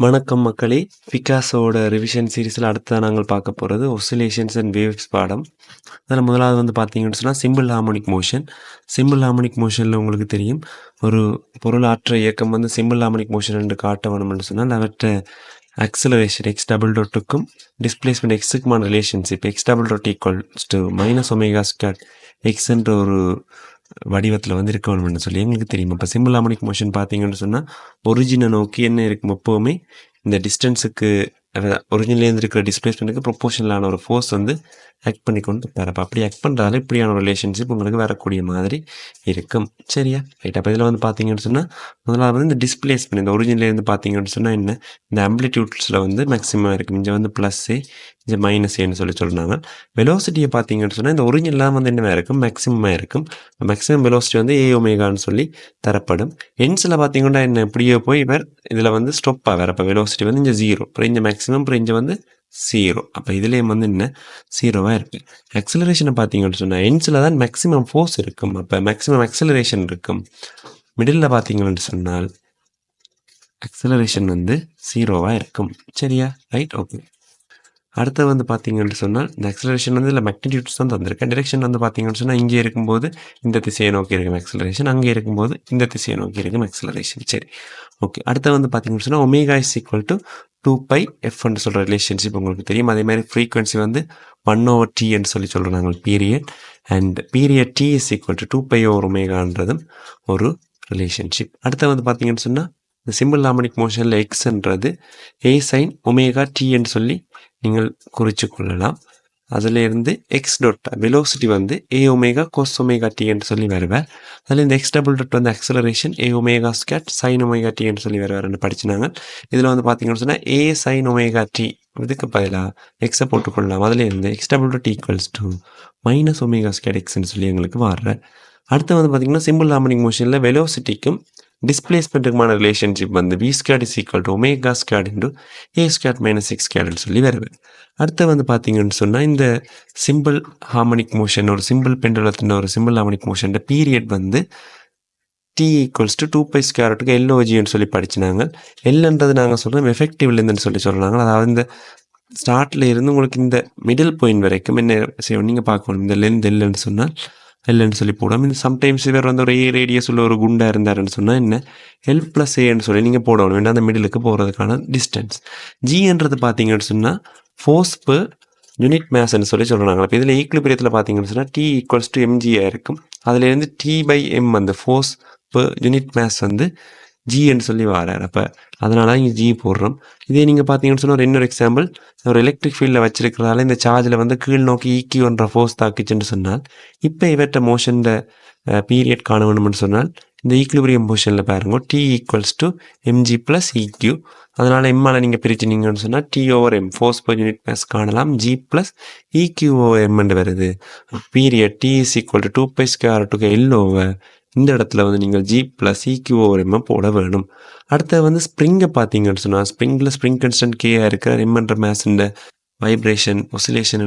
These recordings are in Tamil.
வணக்கம் மக்களே! பிக்காசோட ரிவிஷன் சீரிஸில் அடுத்ததாக நாங்கள் பார்க்க போகிறது ஒசிலேஷன்ஸ் அண்ட் வேவ்ஸ் பாடம். அதில் முதலாவது வந்து பார்த்தீங்கன்னு சொன்னால் simple harmonic motion. Simple harmonic மோஷனில் உங்களுக்கு தெரியும், ஒரு பொருளாற்ற இயக்கம் வந்து சிம்பிள் ஹார்மோனிக் மோஷன் என்று காட்ட வேணும்னு சொன்னால் அவற்றை ஆக்சலரேஷன் எக்ஸ் டபுள் டாட்டுக்கும் டிஸ்பிளேஸ்மெண்ட் எக்ஸுக்குமான relationship x double dot equals to minus omega square x என்ற ஒரு வடிவத்தில் வந்து இருக்க வேணும்னு சொல்லி எங்களுக்கு தெரியும். இப்போ சிம்பிள் ஹார்மோனிக் மோஷன் பார்த்தீங்கன்னு சொன்னால் ஒரிஜினை நோக்கி என்ன இருக்கும், எப்போவுமே இந்த டிஸ்டன்ஸுக்கு ஒரிஜினலேருந்து இருக்கிற டிஸ்பிளேஸ்மெண்ட்டுக்கு ப்ரொப்போஷனலான ஒரு ஃபோர்ஸ் வந்து ஆக்ட் பண்ணி கொண்டு தரப்போ அப்படி ஆக்ட் பண்ணுறதால இப்படியான ஒரு ரிலேஷன்ஷிப் உங்களுக்கு வரக்கூடிய மாதிரி இருக்கும். சரியா? ரைட். அப்போ இதில் வந்து பார்த்தீங்கன்னு சொன்னால் முதலாவது வந்து இந்த டிஸ்பிளேஸ்மெண்ட் இந்த ஒரிஜினலேருந்து பார்த்தீங்கன்னு சொன்னால் என்ன, இந்த ஆம்பிளிடியூட்ஸில் வந்து மேக்ஸிமம் இருக்கும். இங்கே வந்து ப்ளஸ்ஸு, இங்கே மைனஸ்ன்னு சொல்கிறாங்க. வெலோசிட்டியை பார்த்தீங்கன்னு சொன்னால் இந்த ஒரிஜினலாக வந்து என்னவாக இருக்கும், மேக்ஸிமமாக இருக்கும். மேக்ஸிமம் வெலோசிட்டி வந்து ஏ ஒமேகான்னு சொல்லி தரப்படும். எண்ட்ஸில் பார்த்தீங்கன்னா என்ன, இப்படியே போய் இவர் இதில் வந்து ஸ்டாப் ஆவார். அப்போ வெலோசிட்டி வந்து இங்கே 0, அப்புறம் இங்கே மேக்ஸிமம், அப்புறம் இங்கே வந்து 0. அப்போ இதுலேயும் வந்து என்ன 0வாக இருக்குது. ஆக்சலரேஷனை பார்த்தீங்கன்னு சொன்னால் எண்ட்ஸில் தான் மேக்ஸிமம் ஃபோர்ஸ் இருக்கும். அப்போ மேக்ஸிமம் ஆக்சலரேஷன் இருக்கும். மிடில் பார்த்தீங்கன்னு சொன்னால் ஆக்சலரேஷன் வந்து 0வாக இருக்கும். சரியா? ரைட். ஓகே. அடுத்து வந்து பார்த்தீங்கன்னு சொன்னால் இந்த ஆக்சலரேஷன் வந்து இல்லை மேக்னிடியூட்ஸ் தான் தந்திருக்கேன். டிரெக்ஷன் வந்து பார்த்தீங்கன்னு சொன்னால் இங்கே இருக்கும்போது இந்த திசையை நோக்கி இருக்கும் ஆக்சலரேஷன், அங்கே இருக்கும்போது இந்த திசையை நோக்கி இருக்கும் ஆக்சலரேஷன். சரி, ஓகே. அடுத்து வந்து பார்த்தீங்கன்னு சொன்னால் omega is equal to 2πf சொல்கிற ரிலேஷன்ஷிப் உங்களுக்கு தெரியும். அதே மாதிரி ஃப்ரீக்வன்சி வந்து 1/t என்று சொல்லி சொல்கிறோம் நாங்கள் period. And period t is equal to 2π/ஒமேகான்றதும் ஒரு ரிலேஷன்ஷிப். அடுத்து வந்து பார்த்தீங்கன்னு சொன்னால் இந்த சிம்பிள் ஹார்மோனிக் மோஷனில் எக்ஸ்ன்றது a sin ஒமேகா t என்று சொல்லி நீங்கள் குறித்து கொள்ளலாம். அதிலிருந்து எக்ஸ் டாட் வெலோசிட்டி வந்து A omega cos omega t என்று சொல்லி வருவார். அதில் இந்த எக்ஸ் டபுள் டாட் வந்து acceleration A omega squared sine omega t என்று சொல்லி வருவார்னு படிச்சுனாங்க. இதில் வந்து பார்த்தீங்கன்னு சொன்னால் ஏ சைன் ஒமேகா டி இதுக்கு பதிலாக எக்ஸை போட்டுக்கொள்ளலாம். அதிலேருந்து x double dot equals to minus omega square எக்ஸ்ன்னு சொல்லி எங்களுக்கு வர்ற. அடுத்து வந்து பார்த்தீங்கன்னா சிம்பிள் ஹார்மோனிக் மோஷனில் வெலோசிட்டிக்கும் டிஸ்பிளேஸ்மெண்ட்டுக்குமான ரிலேஷன்ஷிப் வந்து v square is equal to omega square into A square minus X ஸ்கொயர்னு சொல்லி வருவேன். அடுத்து வந்து பார்த்தீங்கன்னு சொன்னால் இந்த சிம்பிள் ஹார்மோனிக் மோஷன் ஒரு சிம்பிள் பெண்டுலத்தின் ஒரு சிம்பிள் ஹார்மோனிக் மோஷன் பீரியட் வந்து t ஈக்குவல்ஸ் டு 2π² LOGன்னு சொல்லி படிச்சுனாங்க. எல்ன்றது நாங்கள் சொல்கிறோம் எஃபெக்டிவ் லென்த்னு சொல்லி சொல்கிறாங்க. அதாவது இந்த ஸ்டார்ட்ல இருந்து உங்களுக்கு இந்த மிடில் பாயிண்ட் வரைக்கும் என்ன செய்யணும் நீங்கள் பார்க்கணும். இந்த லென்த் எல்லுன்னு சொன்னால் எல்லுன்னு சொல்லி போடாமல் இந்த சம்டைம்ஸ் இவர் வந்து ஒரு ஏ ரேடியஸ் உள்ள ஒரு குண்டாக இருந்தாருன்னு சொன்னால் என்ன எல் ப்ளஸ் ஏன்னு சொல்லி நீங்கள் போடணும். வேண்டாம் அந்த மிடிலுக்கு போகிறதுக்கான டிஸ்டன்ஸ். ஜின்றது பார்த்தீங்கன்னு சொன்னால் ஃபோர்ஸ் பெர் யூனிட் மேஸ்ன்னு சொல்லி சொல்கிறாங்க. இப்போ இதில் ஈக்குலிபிரியத்தில் பார்த்தீங்கன்னு சொன்னால் டி ஈக்குவல்ஸ் டு எம்ஜியாக இருக்கும். அதுலேருந்து t/m அந்த ஃபோர்ஸ் பெர் யூனிட் மேஸ் வந்து ஜின்னு சொல்லி வரார். அப்போ அதனால இங்கே ஜி போடுறோம். இதே நீங்கள் பார்த்தீங்கன்னு சொன்னால் ஒரு இன்னொரு எக்ஸாம்பிள், ஒரு எலக்ட்ரிக் ஃபீல்டில் வச்சிருக்கிறதால இந்த சார்ஜில் வந்து கீழ் நோக்கி ஈக்யூன்ற ஃபோர்ஸ் தாக்கிச்சுன்னு சொன்னால் இப்போ இவற்ற மோஷனில் பீரியட் காண வேணும்னு சொன்னால் இந்த ஈக்குலிபிரியம் மோஷனில் பாருங்க t equals to mg plus EQ. அதனால் எம்மால் நீங்கள் பிரிச்சுனீங்கன்னு சொன்னால் t/m force per unit mass காணலாம், g ப்ளஸ் EQ/m வருது. Period t is equal to 2π² L/, இந்த இடத்துல வந்து நீங்கள் g ப்ளஸ் EQ/m போட வேணும். அடுத்த வந்து ஸ்ப்ரிங்கை பார்த்தீங்கன்னு சொன்னால் ஸ்ப்ரிங்கில் ஸ்ப்ரிங் கன்ஸ்டன்ட் கேயாக இருக்கிற எம்என்ற மேஸுண்ட vibration oscillation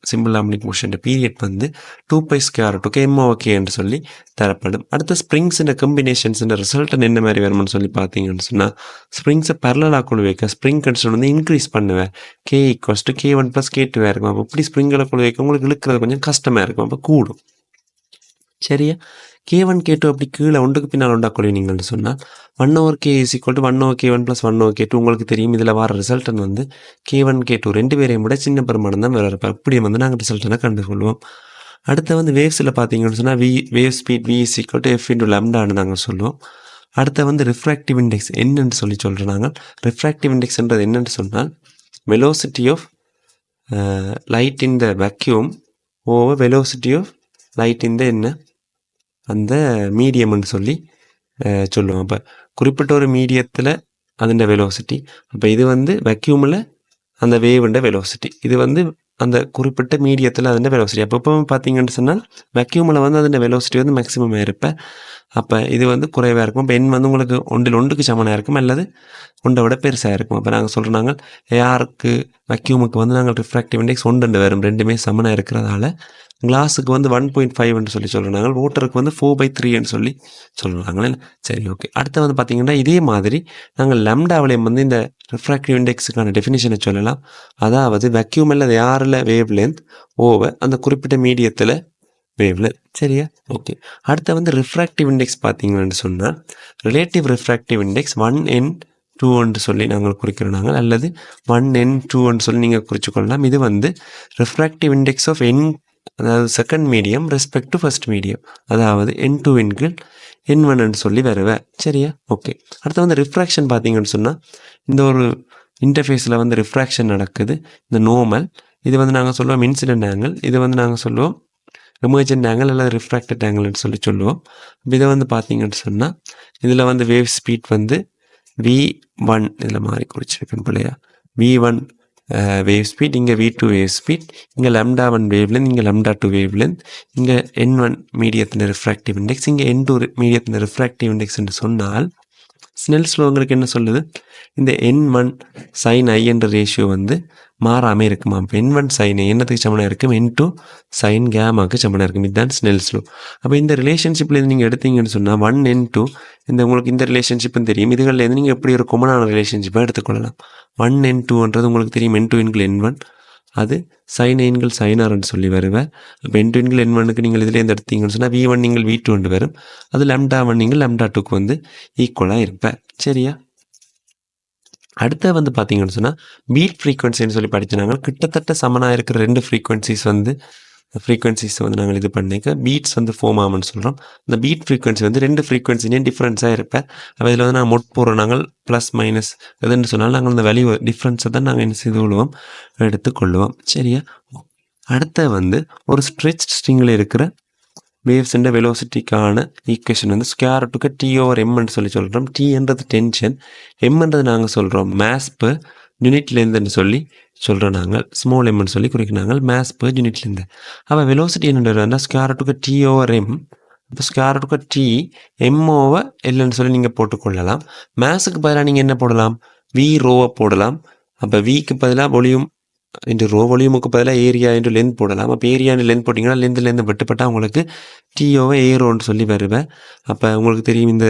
simple harmonic motion period வந்து 2π² MOK என்று சொல்லி தரப்படும். அடுத்த ஸ்ப்ரிங்ஸின் கம்பினேஷன்ஸ் ரிசல்ட் என்ன மாதிரி வரும்னு சொல்லி பார்த்தீங்கன்னு சொன்னால் ஸ்ப்ரிங்ஸை பேரலாக குழு வைக்க ஸ்ப்ரிங் கன்ஸ்டன்ட் வந்து இன்க்ரீஸ் பண்ணுவேன். K equals to K1 + K2 இருக்கும். அப்போ இப்படி ஸ்ப்ரிங்கில் குழு வைக்க உங்களுக்கு இழுக்கிறது கொஞ்சம் கஷ்டமாக இருக்கும். அப்போ கூடும். சரியா? K1 K2 அப்படி கீழே ஒன்றுக்கு பின்னால் உண்டாக்குவீங்கன்னு சொன்னால் 1/k is equal to 1/k1 + 1/k2 உங்களுக்கு தெரியும். இதில் வர ரிசல்டன் வந்து K1 K2 ரெண்டு பேரையும் விட சின்ன பெருமானம் தான் வேறு. இப்படி வந்து நாங்கள் ரிசல்ட்டனை கண்டுகொள்வோம். அடுத்து வந்து வேவ்ஸில் பார்த்தீங்கன்னு சொன்னால் wave speed v is equal to f × λன்னு நாங்கள் சொல்லுவோம். அடுத்து வந்து ரிஃப்ராக்டிவ் இண்டெக்ஸ் என்னன்னு சொல்லி சொல்கிறோம் நாங்கள். ரிஃப்ராக்டிவ் இண்டெக்ஸ்ன்றது என்னென்னு சொன்னால் velocity of light in the vacuum over velocity of light in the என்ன அந்த மீடியம்னு சொல்லி சொல்லுவோம். அப்போ குறிப்பிட்ட ஒரு மீடியத்தில் அதோட வெலோசிட்டி, அப்போ இது வந்து வேக்யூமில் அந்த வேவுண்ட வெலோசிட்டி, இது வந்து அந்த குறிப்பிட்ட மீடியத்தில் அதோட வெலோசிட்டி. அப்போ இப்போ பார்த்தீங்கன்னு சொன்னால் வேக்யூமில் வந்து அதோட வெலோசிட்டி வந்து மேக்ஸிமம் இருப்பேன். அப்போ இது வந்து குறைவாக இருக்கும். இப்போ எண் வந்து உங்களுக்கு ஒன்றுக்கு சமனாக இருக்கும் அல்லது ஒன்றை விட பெருசாக இருக்கும். அப்போ நாங்கள் சொல்கிறோம் ஏஆருக்கு வேக்யூமுக்கு வந்து நாங்கள் ரிஃப்ராக்டிவ் இண்டெக்ஸ் 1 வரும். ரெண்டுமே சமனாக இருக்கிறதால கிளாஸுக்கு வந்து 1.5 சொல்லி சொல்கிறாங்க, வாட்டருக்கு வந்து 4/3 சொல்லி சொல்கிறாங்களே. சரி, ஓகே. அடுத்து வந்து பார்த்தீங்கன்னா இதே மாதிரி நாங்கள் லம்டாவிலையும் வந்து இந்த ரிஃப்ராக்டிவ் இண்டெக்ஸுக்கான டெஃபினிஷனை சொல்லலாம். அதாவது வேக்யூம் அல்லது ஏரில் வேவ் லென்த் ஓவர் அந்த குறிப்பிட்ட மீடியத்தில் வேவ்ல. சரியா, ஓகே. அடுத்து வந்து ரிஃப்ராக்டிவ் இண்டெக்ஸ் பார்த்தீங்கன்னு சொன்னால் ரிலேட்டிவ் ரிஃப்ராக்டிவ் இண்டெக்ஸ் 1n2 சொல்லி நாங்கள் குறிக்கிறோம் அல்லது 1n2 சொல்லி நீங்கள் குறிச்சுக்கொள்ளலாம். இது வந்து ரிஃப்ராக்டிவ் இண்டெக்ஸ் ஆஃப் n, அதாவது second medium respect to first medium, அதாவது n2 n1 சொல்லி வருவேன். சரியா, ஓகே. அடுத்து வந்து ரிஃப்ராக்ஷன் பார்த்தீங்கன்னு சொன்னால் இந்த ஒரு இன்டர்ஃபேஸில் வந்து ரிஃப்ராக்ஷன் நடக்குது. இந்த நார்மல் இது வந்து நாங்கள் சொல்லுவோம் இன்சிடென்ட் ஆங்கிள், இது வந்து நாங்கள் சொல்லுவோம் எமர்ஜென்ட் ஆங்கிள் அல்லது ரிஃப்ராக்டட் ஆங்கிள்னு சொல்லி சொல்லுவோம். இதை வந்து பார்த்தீங்கன்னு சொன்னால் இதில் வந்து வேவ் ஸ்பீட் வந்து v1 இதில் மாறி குறிச்சிருக்கேன் பிள்ளையா, v1 வேவ் ஸ்பீட், இங்கே v2 வேவ் ஸ்பீட், இங்கே λ1 வேவ் லென்த், இங்கே λ2 வேவ் லென்த், இங்கே n1 மீடியத்தின் ரிஃப்ராக்டிவ் இண்டெக்ஸ், இங்கே n2 மீடியத்தின் ரிஃப்ராக்டிவ் இண்டெக்ஸ் என்று சொன்னால் ஸ்னெல்ஸ் லா உங்களுக்கு என்ன சொல்லுது, இந்த n1 sin i என்ற ரேஷியோ வந்து மாறாமல் இருக்குமா. இப்போ n1 sin i என்னத்துக்கு சமனாக இருக்கும், n2 sin கேமாவுக்கு சமனாக இருக்கும். இதுதான் ஸ்னெல்ஸ் லா. அப்போ இந்த ரிலேஷன்ஷிப்பில் நீங்கள் எடுத்தீங்கன்னு சொன்னால் 1n2 இந்த உங்களுக்கு இந்த ரிலேஷன்ஷிப்பும் தெரியும். இதுகளில் நீங்கள் எப்படி ஒரு கொமனான ரிலேஷன்ஷிப்பை எடுத்துக்கொள்ளலாம். 1n2ன்றது உங்களுக்கு தெரியும் n2 n1, அது sin எண்கள் sin rன்னு சொல்லி வருவேன். அப்போ n2 n1க்கு நீங்கள் இதில் எடுத்தீங்கன்னு சொன்னால் v1 நீங்கள் v2 வரும், அது λ1 நீங்கள் λ2க்கு வந்து ஈக்குவலாக இருப்பேன். சரியா, அடுத்த வந்து பார்த்தீங்கன்னு சொன்னால் பீட் ஃப்ரீக்வன்சின்னு சொல்லி படிச்சுனாங்க. கிட்டத்தட்ட சமனாக இருக்கிற ரெண்டு ஃப்ரீக்வன்சிஸ் வந்து நாங்கள் இது பண்ணிக்க பீட்ஸ் வந்து ஃபோம் ஆகும்னு சொல்கிறோம். இந்த பீட் ஃப்ரீக்வன்சி வந்து ரெண்டு ஃப்ரீக்வன்சினே டிஃப்ரென்ஸாக இருப்பேன். அப்போ இதில் வந்து நாங்கள் மொட் போடுறோம், நாங்கள் ப்ளஸ் மைனஸ் எதுன்னு சொன்னால் நாங்கள் அந்த வேல்யூ டிஃப்ரென்ஸை தான் நாங்கள் என்ன செய்து கொள்வோம், எடுத்துக்கொள்வோம். சரியா, அடுத்த வந்து ஒரு ஸ்ட்ரெச் ஸ்ட்ரிங்கில் இருக்கிற வேவ்ஸ் என்ற வெலோசிட்டிக்கான ஈக்குவேஷன் வந்து ஸ்கொயர் ரூட்டுக்கு t/m சொல்லி சொல்கிறோம். t என்றது டென்ஷன், mன்றது நாங்கள் சொல்கிறோம் மேஸ் பர் யூனிட் லென்த்னு சொல்லி சொல்கிறோம். நாங்கள் ஸ்மால் எம்னு சொல்லி குறிக்கிறாங்க மேஸ் பர் யூனிட் லென்த். அப்போ வெலோசிட்டி என்னென்னா ஸ்கொயர் ரூட்டுக்கு t/m, இப்போ ஸ்கொயர் ரூட்டுக்கு t m/Lன்னு சொல்லி நீங்கள் போட்டுக்கொள்ளலாம். மேஸுக்கு பதிலாக நீங்கள் என்ன போடலாம், v ரோவை போடலாம். அப்போ விக்கு பதிலாக வால்யூம் இன்ட்டு ரோ, வால்யூமுக்கு பதிலாக ஏரியா இன்ட்டு லென்த் போடலாம். அப்போ ஏரியான்னு லென்த் போட்டிங்கன்னா லென்த்து விட்டுப்பட்டால் உங்களுக்கு t/a ரோன்னு சொல்லி வருவேன். அப்போ உங்களுக்கு தெரியும் இந்த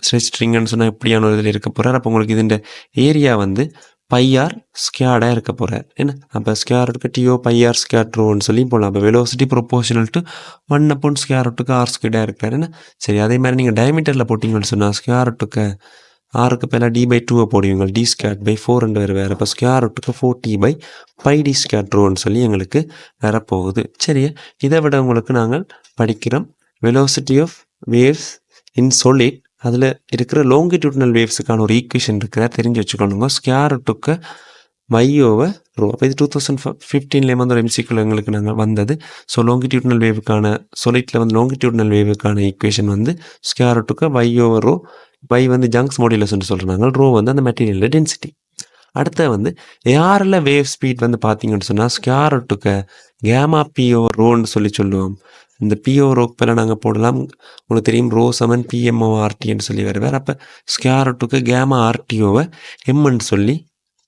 ஸ்ட்ரெச் ஸ்ட்ரிங்குன்னு சொன்னால் எப்படியான ஒரு இதில் இருக்க போகிறார். அப்போ உங்களுக்கு இந்த ஏரியா வந்து πr ஸ்கொயர்டாக இருக்க போகிறார் என்ன. அப்போ ஸ்கொயர் ரூட்டுக்கு t/r ஸ்கொயர் ரோன்னு சொல்லி போடலாம். அப்போ வெலோசிட்டி ப்ரொபோஷனல் டு 1 ஸ்கொயர் ரூட்டுக்கு r ஸ்கொயர்டாக இருக்கிறார் என்ன. சரி, அதே மாதிரி நீங்கள் டயமீட்டரில் போட்டிங்கன்னு சொன்னால் ஸ்கொயர் ரூட்டுக்கு ஆருக்கு பதிலாக d/2 போடுவீங்க, d²/4 வேறு. அப்போ ஸ்கொயர் ரூட்டுக்கு 4t/πd² ரோன்னு சொல்லி எங்களுக்கு வரப்போகுது. சரியா, இதை விட உங்களுக்கு நாங்கள் படிக்கிறோம் velocity of waves in solid, அதில் இருக்கிற லாங்கிடியூட்னல் வேவ்ஸுக்கான ஒரு ஈக்குவேஷன் இருக்கிற தெரிஞ்சு வச்சுக்கணுங்க. Square ரூட்டுக்கு y/ρ. அப்போ இது 2015 வந்து ஒரு எம்சிக்குள்ள எங்களுக்கு நாங்கள் வந்தது. ஸோ லாங்கிடியூட்னல் வேவுக்கான சொலிட்டில் வந்து லாங்கிடியூட்னல் வேவுக்கான ஈக்குவேஷன் வந்து ஸ்கொயர் ரூட்டுக்கு y/ρ. y வந்து ஜங்க்ஸ் மாடுலஸ்ன்னு சொல்கிறாங்க, ரோ வந்து அந்த மெட்டீரியல் டென்சிட்டி. அடுத்த வந்து ஏரில் வேவ் ஸ்பீட் வந்து பார்த்தீங்கன்னு சொன்னால் ஸ்கொயர் ரூட்டுக்கு கேமா p/ரோன்னு சொல்லி சொல்லுவோம். இந்த p/ரோக்கு பேர நாங்கள் போடலாம். உங்களுக்கு தெரியும் ρ = p/m/RTன்னு சொல்லி வருவார். அப்போ ஸ்கொயர் ரூட்டுக்கு கேமா RT/m ன்னு சொல்லி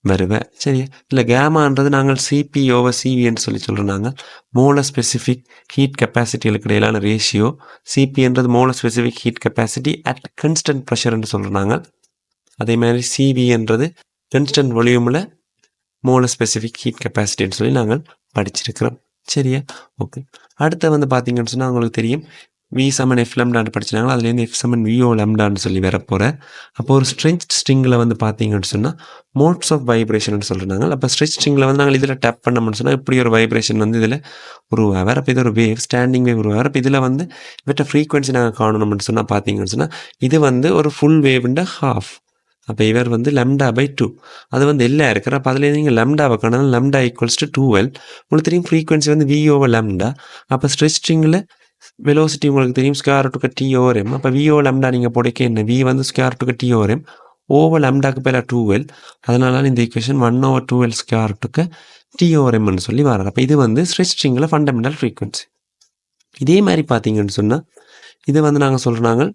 வருவேன். சரியா, இல்லை கேமான்றது நாங்கள் CP/CVன்னு சொல்லி சொல்கிறோம். நாங்கள் மோல ஸ்பெசிஃபிக் ஹீட் கெப்பாசிட்டிகளுக்கு இடையிலான ரேஷியோ. CPன்றது molar specific heat capacity at constant ப்ரெஷர்ன்னு சொல்கிறோம் நாங்கள். அதே மாதிரி CV என்றது கன்ஸ்டன்ட் வால்யூமில் மோல ஸ்பெசிஃபிக் ஹீட் கெப்பாசிட்டின்னு சொல்லி நாங்கள் படிச்சிருக்கிறோம். சரியா, ஓகே. அடுத்த வந்து பார்த்தீங்கன்னு சொன்னால் உங்களுக்கு தெரியும் v = f λ படிச்சினாங்களா, அதுலேருந்து f = v/o λன்னு சொல்லி வரப்போகிறேன். அப்போ ஒரு ஸ்ட்ரெச் ஸ்ட்ரிங்கில் வந்து பார்த்தீங்கன்னு சொன்னால் மோட்ஸ் ஆஃப் வைப்ரேஷன் சொல்கிறாங்க. அப்போ ஸ்ட்ரெச் ஸ்ட்ரிங்கில் வந்து நாங்கள் இதில் டேப் பண்ணோம்னு சொன்னால் இப்படி ஒரு வைப்ரேஷன் வந்து இதில் உருவாவார். அப்போ இது ஒரு வேவ், ஸ்டாண்டிங் வேவ் உருவாவார். அப்போ இதில் வந்து இவற்றை ஃப்ரீக்வன்சி நாங்கள் காணணும்னு சொன்னால் பார்த்தீங்கன்னு சொன்னால் இது வந்து ஒரு ஃபுல் வேவ்ன்ற ஹாஃப். அப்போ இவர் வந்து λ/2 அது வந்து எல்லாம் இருக்கிற. அப்போ அதில் நீங்கள் λவை காணலாம், λ = 2L. உங்களுக்கு தெரியும் ஃப்ரீக்வன்சி வந்து v/λ. அப்போ ஸ்ட்ரெச் ஸ்ட்ரிங்கில் வெலோசிட்டி உங்களுக்கு தெரியும் ஸ்கொயர் ரூட்டுக்கு t/m. அப்போ v/λ நீங்கள் போடைக்க என்ன, v வந்து ஸ்கொயர் ரூட்டுக்கு t/m, λக்கு பேர 2L. அதனால இந்த ஈக்குவேஷன் 1/2L ஸ்கொயர் ரூட்டுக்கு t/mன்னு சொல்லி வராது. அப்போ இது வந்து ஸ்ட்ரெச் ஸ்ட்ரிங்கில் ஃபண்டமெண்டல் ஃப்ரீக்வன்சி. இதே மாதிரி பார்த்தீங்கன்னு சொன்னால் இது வந்து நாங்கள் சொல்கிறாங்க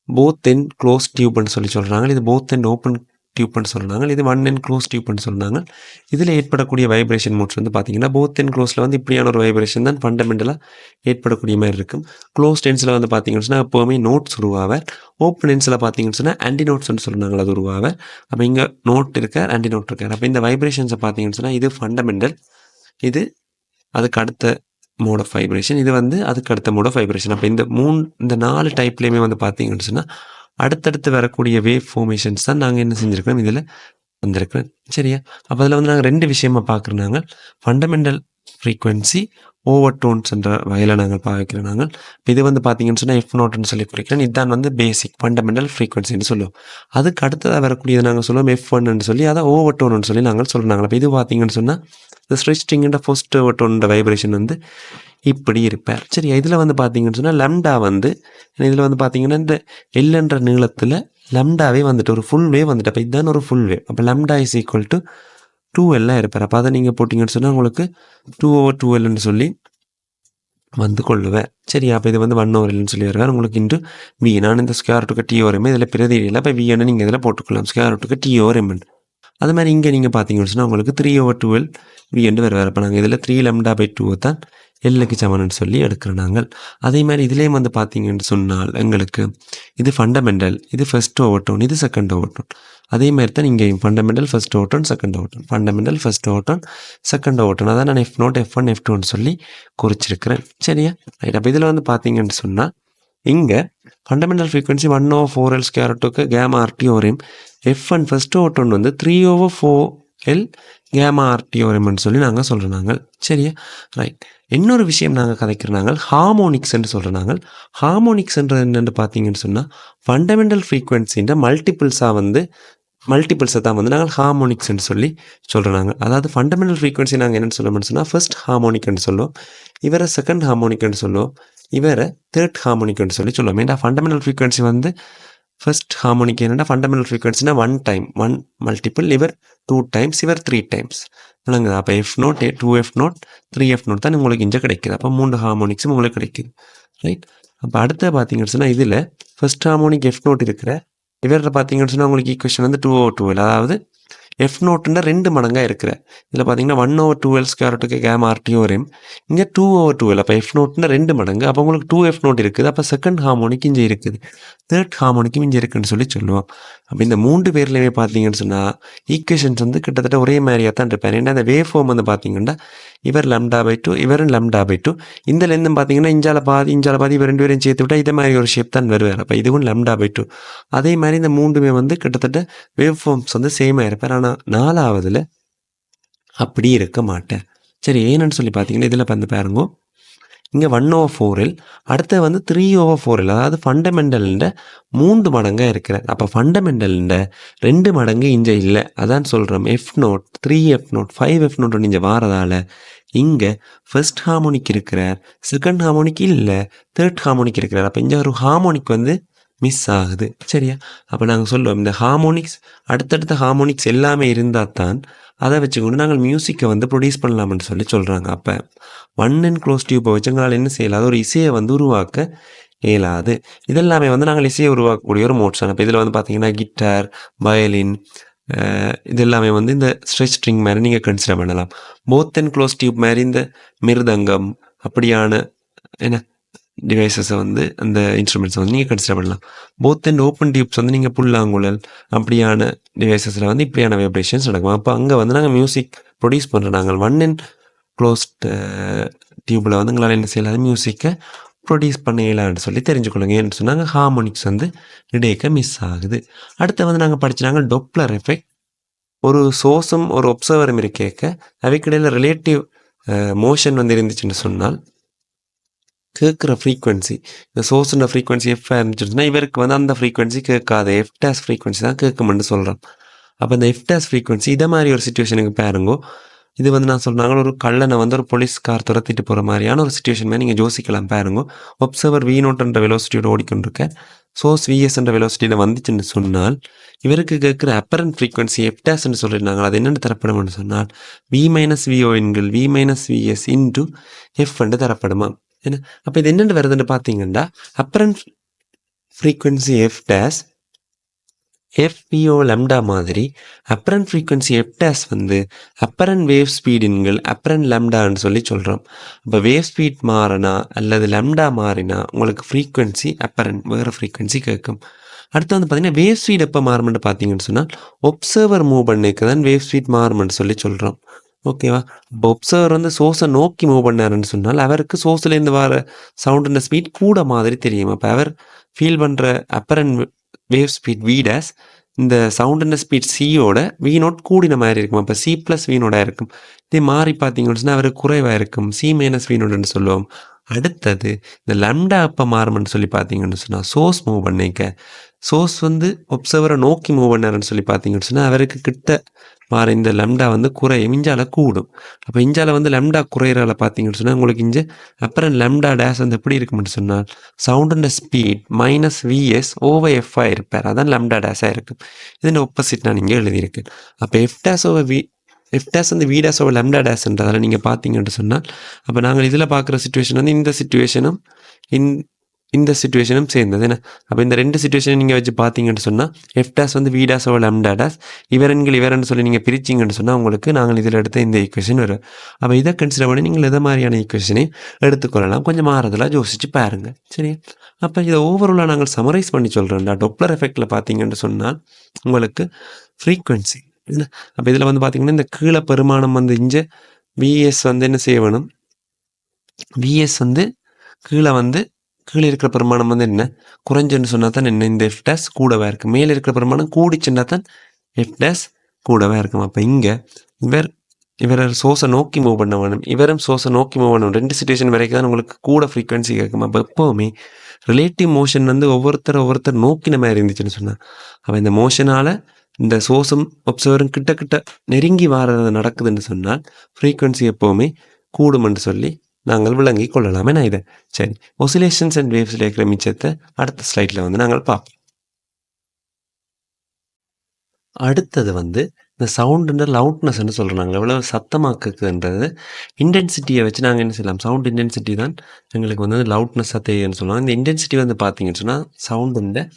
போத் எண்ட் க்ளோஸ் டியூப்னு சொல்லி சொல்கிறாங்க. இது போத் எண்ட் ஓப்பன் டியூப்னு சொல்கிறாங்க. இது ஒன் அண்ட் க்ளோஸ் டியூப்னு சொல்கிறாங்க. இதில் ஏற்படக்கூடிய வைப்ரேஷன் மோட்ஸ் வந்து பார்த்தீங்கன்னா போத் அண்ட் க்ளோஸில் வந்து இப்படியான ஒரு வைப்ரேஷன் தான் ஃபண்டமெண்டலாக ஏற்படக்கூடிய மாதிரி இருக்கும். க்ளோஸ் டென்ஸில் வந்து பார்த்தீங்கன்னு சொன்னால் எப்போவுமே நோட்ஸ் உருவாக, ஓப்பன் டென்ஸில் பார்த்தீங்கன்னு சொன்னால் ஆன்டி நோட்ஸ்னு சொல்கிறாங்க, அது உருவாக. அப்போ இங்கே நோட் இருக்கார், ஆன்டி நோட் இருக்கார். அப்போ இந்த வைப்ரேஷன்ஸை பார்த்தீங்கன்னு சொன்னால் இது ஃபண்டமெண்டல், இது அதுக்கு அடுத்த மோட் ஆஃப் வைப்ரேஷன், இது வந்து அதுக்கு அடுத்த மோட் ஆஃப் வைப்ரேஷன். அப்போ இந்த 4 டைப்லேயுமே வந்து பார்த்தீங்கன்னு சொன்னால் அடுத்தடுத்து வரக்கூடிய வேவ் ஃபார்மேஷன்ஸ் தான் நாங்கள் என்ன செஞ்சுருக்கோம் இதில் வந்திருக்கிறோம். சரியா? அப்போ அதில் வந்து நாங்கள் 2 விஷயமா பார்க்குறோம். ஃபண்டமெண்டல் ஃப்ரீக்வன்சி ஓவர் டோன்ஸ்ன்ற வகையில் நாங்கள் பார்க்கிறோம். நாங்கள் இது வந்து பார்த்தீங்கன்னு சொன்னால் F0ன்னு சொல்லி குறிக்கிறோம். இதுதான் வந்து பேசிக் ஃபண்டமெண்டல் ஃப்ரீக்வன்சின்னு சொல்லுவோம். அதுக்கு அடுத்ததாக வரக்கூடியது நாங்கள் சொல்லுவோம் F1ன்னு சொல்லி, அதை ஓவர் டோன்னு சொல்லி நாங்கள் சொல்கிறாங்க. அப்போ இது பார்த்தீங்கன்னு சொன்னால் இந்த ஸ்ட்ரெச்சிங்கிற ஃபர்ஸ்ட் ஓவர் டோனோட வைப்ரேஷன் வந்து இப்படி இருப்பார். சரி, இதில் வந்து பார்த்தீங்கன்னு சொன்னால் லம்டா வந்து இதில் வந்து பார்த்தீங்கன்னா இந்த எல்லுன்ற நீளத்தில் லம்டாவே வந்துட்டு ஒரு ஃபுல் வேவ் வந்துட்டு. அப்போ இதுதான் ஒரு ஃபுல் வேவ். அப்போ lambda is equal to 2L இருப்பார். அப்போ அதை நீங்கள் போட்டிங்கன்னு சொன்னால் உங்களுக்கு 2/2Lன்னு சொல்லி வந்து கொள்ளுவேன். சரி, அப்போ இது வந்து 1/Lன்னு சொல்லி வருவார். உங்களுக்கு இன்ட்டு வி, நான் இந்த ஸ்கொயர் ரூட்டுக்கு டி ஓர் எம் இதில் பிரதியில் அப்போ வின்னு நீங்கள் இதில் போட்டுக்கலாம், ஸ்கொயர் ரூட்டுக்கு டி ஓர் எம். அது மாதிரி இங்கே நீங்கள் பார்த்தீங்கன்னு சொன்னால் உங்களுக்கு 3/12 வி என்று வருவார். அப்போ நாங்கள் இதில் 3 λ/2 தான் எல்லுக்கு சமன்னு சொல்லி எடுக்கிறோம் நாங்கள். அதே மாதிரி இதுலேயும் வந்து பார்த்தீங்கன்னு சொன்னால் எங்களுக்கு இது ஃபண்டமெண்டல், இது ஃபர்ஸ்ட் ஓவர் டோன், இது செகண்ட் ஓவர் டோன். அதே மாதிரி தான் இங்கேயும் fundamental first overtone, second overtone, fundamental first overtone, second overtone. அதான் நான் F0, F1, F2ன்னு சொல்லி குறிச்சிருக்கிறேன். சரியா? ரைட். அப்போ இதில் வந்து பார்த்தீங்கன்னு சொன்னால் இங்கே ஃபண்டமெண்டல் ஃப்ரீக்வன்சி 1/4L ஸ்கொயர் ரூட்டுக்கு gamma RT over M. F1 first overtone வந்து 3/4L கேமா ஆர்டி ஓவர் எம்னு சொல்லி நாங்கள் சொல்கிறோம் நாங்கள். சரியா? ரைட். இன்னொரு விஷயம் நாங்கள் கதைக்கிறோம் நாங்கள் ஹார்மோனிக்ஸ்ன்னு சொல்கிறோம் நாங்கள். ஹார்மோனிக்ஸ்ன்றது என்னென்னு பார்த்தீங்கன்னு சொன்னால் ஃபண்டமெண்டல் ஃப்ரீக்வன்சின்ற மல்டிபிள்ஸை தான் வந்து நாங்கள் ஹார்மோனிக்ஸ்ன்னு சொல்லி சொல்கிறோம் நாங்கள். அதாவது ஃபண்டமெண்டல் ஃப்ரீக்வன்சி நாங்கள் என்னென்னு சொல்லணும்னு சொன்னால் ஃபர்ஸ்ட் ஹார்மோனிக்னு சொல்லுவோம், இவரை செகண்ட் ஹார்மோனிக்னு சொல்லுவோம், இவரை தேர்ட் ஹார்மோனிக்னு சொல்லி சொல்லுவோம். ஏன்னா ஃபண்டமெண்டல் ஃப்ரீக்வன்சி வந்து ஃபர்ஸ்ட் ஹார்மோனிக் என்னென்னா ஃபண்டமெண்டல் ஃப்ரீக்வன்சினா 1 டைம் 1 மல்டிபிள், இவர் 2 டைம்ஸ், இவர் 3 டைம்ஸ். இல்லைங்க? அப்போ F0, 2F0, 3F0 தான் உங்களுக்கு இங்கே கிடைக்குது. அப்போ 3 ஹார்மோனிக்ஸும் உங்களுக்கு கிடைக்குது. ரைட். அப்போ அடுத்த பார்த்தீங்கன்னு சொன்னால் இதில் ஃபர்ஸ்ட் ஹார்மோனிக் F0 இருக்கிற இவரில் பார்த்தீங்கன்னு சொன்னால் உங்களுக்கு ஈக்குவேஷன் வந்து 2/2L, அதாவது F0ன்ற 2 மடங்காக இருக்கிற இதில் பார்த்தீங்கன்னா 1/2L ஸ்கொயர் ரூட்டுக்கு கேமா ஆர்டி ஓவர் எம். இங்கே 2/2L. அப்போ F0ன்ற 2 மடங்கு. அப்போ உங்களுக்கு 2F0 இருக்குது. அப்போ செகண்ட் ஹார்மோனிக் இங்கே இருக்குது, தேர்ட் ஹார்மோனிக்கும் இங்கே இருக்குன்னு சொல்லி சொல்லுவோம். அப்போ இந்த 3 பேர்லையுமே பார்த்தீங்கன்னு சொன்னால் ஈக்குவேஷன்ஸ் வந்து கிட்டத்தட்ட ஒரே மாதிரியாக தான் இருப்பார். ஏன்னா அந்த வேவ் ஃபார்ம் வந்து பார்த்தீங்கன்னா இவர் λ/2, இவரும் λ/2. இந்த லென்த்தும் பார்த்தீங்கன்னா இஞ்சால பாதி இவர் 2 பேரையும் சேர்த்து விட்டால் இதே மாதிரி ஒரு ஷேப் தான் வருவார். அப்போ இதுவும் λ/2. அதே மாதிரி இந்த 3மே வந்து கிட்டத்தட்ட வேவ் ஃபார்ம்ஸ் வந்து சேமாக இருப்பார். ஆனால் 4ஆவதுல அப்படி இருக்க மாட்டேன். சரி, ஏன்னு சொல்லி பார்த்தீங்கன்னா இதில் வந்து பாருங்க, இங்கே 1/4L, அடுத்த வந்து 3/4L, அதாவது ஃபண்டமெண்டல்ன்ற 3 மடங்காக இருக்கிறார். அப்போ ஃபண்டமெண்டல்ன்ற 2 மடங்கு இங்கே இல்லை. அதான் சொல்கிறோம் F0, 3F0, 5F0 இங்கே வாரதால் இங்கே ஃபர்ஸ்ட் ஹார்மோனிக் இருக்கிறார், செகண்ட் ஹார்மோனிக் இல்லை, தேர்ட் ஹார்மோனிக் இருக்கிறார். அப்போ இங்கே ஒரு ஹார்மோனிக் வந்து மிஸ் ஆகுது. சரியா? அப்போ நாங்கள் சொல்லுவோம் இந்த ஹார்மோனிக்ஸ், அடுத்தடுத்த ஹார்மோனிக்ஸ் எல்லாமே இருந்தால் தான் அதை வச்சுக்கொண்டு நாங்கள் மியூசிக்கை வந்து ப்ரொடியூஸ் பண்ணலாம்னு சொல்லி சொல்கிறாங்க. அப்போ 1 அண்ட் க்ளோஸ் டியூப்பை வச்சு எங்களால் என்ன செய்யலாது, ஒரு இசையை வந்து உருவாக்க இயலாது. இதெல்லாமே வந்து நாங்கள் இசையை உருவாக்கக்கூடிய ஒரு மோட்ஸ். அப்போ இதில் வந்து பார்த்தீங்கன்னா கிட்டார், வயலின், இது எல்லாமே வந்து இந்த ஸ்ட்ரெச் ஸ்ட்ரிங் மாதிரி நீங்கள் கன்சிடர் பண்ணலாம். போத் அண்ட் க்ளோஸ் டியூப் மாதிரி இந்த மிருதங்கம் அப்படியான என்ன டிவைசஸை வந்து அந்த இன்ஸ்ட்ருமெண்ட்ஸை வந்து நீங்கள் கன்சிடர் பண்ணலாம். போத் அண்ட் ஓப்பன் டியூப்ஸ் வந்து நீங்கள் புல்லாங்குழல் அப்படியான டிவைசஸில் வந்து இப்படியான வைப்ரேஷன்ஸ் நடக்கும். அப்போ அங்கே வந்து நாங்கள் மியூசிக் ப்ரொடியூஸ் பண்ணுறோம். நாங்கள் 1 அண்ட் க்ளோஸ்ட் டியூப்பில் வந்து எங்களால் என்ன செய்யலாது, மியூசிக்கை ப்ரொடியூஸ் பண்ண இயலான்னு சொல்லி தெரிஞ்சுக்கொள்ளுங்க. ஏன்னு சொன்னாங்க ஹார்மோனிக்ஸ் வந்து இடையக்க மிஸ் ஆகுது. அடுத்து வந்து நாங்கள் படிச்சுனாங்க டொப்ளர் எஃபெக்ட். ஒரு சோர்ஸும் ஒரு ஒப்சர்வரும் இருக்கேக்க அவைக்கிடையில் ரிலேட்டிவ் மோஷன் வந்து இருந்துச்சுன்னு சொன்னால் கேட்குற ஃப்ரீக்வன்சி, இந்த சோர்ஸுன்ற ஃப்ரீக்வன்சி எஃப் இருந்துச்சுன்னா இவருக்கு வந்து அந்த ஃப்ரீக்வன்சி கேட்காது, எஃப்டாஸ் ஃப்ரீக்வன்சி தான் கேட்குமென்னு சொல்கிறோம். அப்போ இந்த எஃப்டாஸ் ஃப்ரீக்வன்சி இதை மாதிரி ஒரு சுச்சுவேஷனுக்கு பாருங்கோ. இது வந்து நான் சொல்கிறாங்க ஒரு கள்ளனை வந்து ஒரு போலீஸ் கார் துரத்திட்டு போகிற மாதிரியான ஒரு சுச்சுவேஷன் மாதிரி நீங்கள் யோசிக்கலாம். பாருங்க, ஒப்சர்வர் V0 வெலோசிட்டியோட ஓடிக்கொண்டிருக்க சோர்ஸ் VS வெலோசிட்டியில் வந்துச்சுன்னு சொன்னால் இவருக்கு கேட்குற அப்பரண்ட் ஃப்ரீக்வன்சி எஃப்டாஸ்ன்னு சொல்லியிருந்தாங்க. அது என்னென்னு தரப்படும்னு சொன்னால் V - VO என்கள் V - VS into F தரப்படுமா என்ன? அப்போ இது என்னென்னு வருதுன்னு பார்த்தீங்கன்னா அப்பரண்ட் ஃப்ரீக்வன்சி எஃப்டாஸ் FPO lambda மாதிரி அப்பரண்ட் ஃப்ரீக்வன்சி F டேஸ் வந்து அப்பரண்ட் வேவ் ஸ்பீடுங்கள் அப்பரண்ட் லம்டான்னு சொல்லி சொல்கிறோம். இப்போ வேவ் ஸ்பீட் மாறினா அல்லது லம்டா மாறினா உங்களுக்கு ஃப்ரீக்வன்சி அப்பரண்ட் வேறு ஃப்ரீக்வன்சி கேட்கும். அடுத்து வந்து பார்த்தீங்கன்னா வேவ் ஸ்பீட் எப்போ மாறுமென்று பார்த்தீங்கன்னு சொன்னால் ஒப்சர்வர் மூவ் பண்ணிக்கு தான் வேவ் ஸ்பீட் மாறுமென்று சொல்லி சொல்கிறோம். ஓகேவா? இப்போ ஒப்சர்வர் வந்து சோர்ஸை நோக்கி மூவ் பண்ணாருன்னு சொன்னால் அவருக்கு சோர்ஸ்லேருந்து வர சவுண்டுன்ற ஸ்பீட் கூட மாதிரி தெரியும். அப்போ அவர் ஃபீல் பண்ணுற apparent wave speed V days இந்த சவுண்டுன்ற ஸ்பீட் சியோட V நோட் கூடின மாதிரி இருக்கும். அப்போ C ப்ளஸ் V நோடாக இருக்கும். இதே மாறி பார்த்தீங்கன்னு சொன்னால் அவருக்கு குறைவாக இருக்கும். C மைனஸ் V நோடுன்னு சொல்லுவோம். அடுத்தது இந்த லம்டா எப்போ மாறும்னு சொல்லி பார்த்தீங்கன்னு சொன்னால் சோர்ஸ் மூவ் பண்ணிக்க சோர்ஸ் வந்து ஒப்சர்வரை நோக்கி மூவ் பண்ணாருன்னு சொல்லி பார்த்தீங்கன்னு சொன்னால் அவருக்கு கிட்ட மாற இந்த லம்டா வந்து குறையும், இஞ்சால கூடும். அப்போ இஞ்சால வந்து லம்டா குறையிறால பார்த்தீங்கன்னு சொன்னால் உங்களுக்கு இங்கே அப்புறம் லம்டா டேஸ் வந்து எப்படி இருக்கும்னு சொன்னால் சவுண்டோட speed minus VS over F இருப்பார். அதான் லம்டா டேஸாக இருக்கும். இதன் ஒப்போசிட் நான் இங்கே எழுதியிருக்கேன். அப்போ F days over F dash வந்து V டேஸ் ஓவர் லம்டா டேஸ்ன்றதால நீங்கள் பார்த்தீங்கன்னு சொன்னால் அப்போ நாங்கள் இதில் பார்க்குற சிச்சுவேஷன் வந்து இந்த சிச்சுவேஷனும் இந்த சிச்சுவேஷனும் சேர்ந்தது என்ன. அப்போ இந்த ரெண்டு சிச்சுவேஷனை நீங்கள் வச்சு பார்த்தீங்கன்னு சொன்னால் F டேஸ் வந்து V dash over lambda dash இவரன்னு சொல்லி நீங்கள் பிரிச்சிங்கன்னு சொன்னால் உங்களுக்கு நாங்கள் இதில் எடுத்த இந்த ஈக்குவேஷன் வரும். அப்போ இதை கன்சிடர் பண்ணி நீங்கள் எதை மாதிரியான ஈக்குவேஷனை எடுத்துக்கொள்ளலாம், கொஞ்சம் மாறுதலாக யோசிச்சு பாருங்கள். சரி, அப்போ இதை ஓவராலாக நாங்கள் சமரைஸ் பண்ணி சொல்கிறோம்டா. டொப்ளர் எஃபெக்டில் பார்த்தீங்கன்னு சொன்னால் உங்களுக்கு ஃப்ரீக்வன்சி என்ன. அப்போ இதில் வந்து பார்த்தீங்கன்னா இந்த கீழே பெருமானம் வந்து இங்கே VS வந்து என்ன செய்ய வேணும், VS வந்து கீழே இருக்கிற பெருமானம் வந்து என்ன குறைஞ்சுன்னு சொன்னால் தான் என்ன இந்த F டேஸ் கூடவே இருக்கும். மேலே இருக்கிற பெருமானம் கூடிச்சுன்னா தான் F டேஸ் கூடவே இருக்கும். அப்போ இங்கே இவரை சோர்ஸை நோக்கி மூவ் பண்ண வேணும், இவரும் சோர்ஸை நோக்கி மூவ் பண்ணணும். ரெண்டு சிச்சுவேஷன் வரைக்கும் தான் உங்களுக்கு கூட ஃப்ரீக்வன்சி கேட்கும். அப்போ எப்போவுமே ரிலேட்டிவ் மோஷன் வந்து ஒவ்வொருத்தர் நோக்கின மாதிரி இருந்துச்சுன்னு சொன்னால் அப்போ இந்த மோஷனால் இந்த சோர்ஸும் ஒப்சர்வரும் கிட்ட நெருங்கி வர்றது நடக்குதுன்னு சொன்னால் ஃப்ரீக்வன்சி எப்போவுமே கூடுமென்று சொல்லி நாங்கள் விளங்கி கொள்ளலாமே. நான் இதை சரி ஒசிலேஷன்ஸ் அண்ட் வேவ்ஸில் இருக்கிற மிச்சத்தை அடுத்த ஸ்லைடில் வந்து நாங்கள் பார்ப்போம். அடுத்தது வந்து இந்த சவுண்டுன்ற லவுட்னஸ்ன்னு சொல்கிறாங்க. எவ்வளோ சத்தமாக்குதுன்றது இன்டென்சிட்டியை வச்சு நாங்கள் என்ன செய்யலாம், சவுண்ட் இன்டென்சிட்டி தான் எங்களுக்கு வந்து லவுட்னஸ் தேவைன்னு சொல்லுவாங்க. இந்த இன்டென்சிட்டி வந்து பார்த்தீங்கன்னு சொன்னால் சவுண்டுன்ற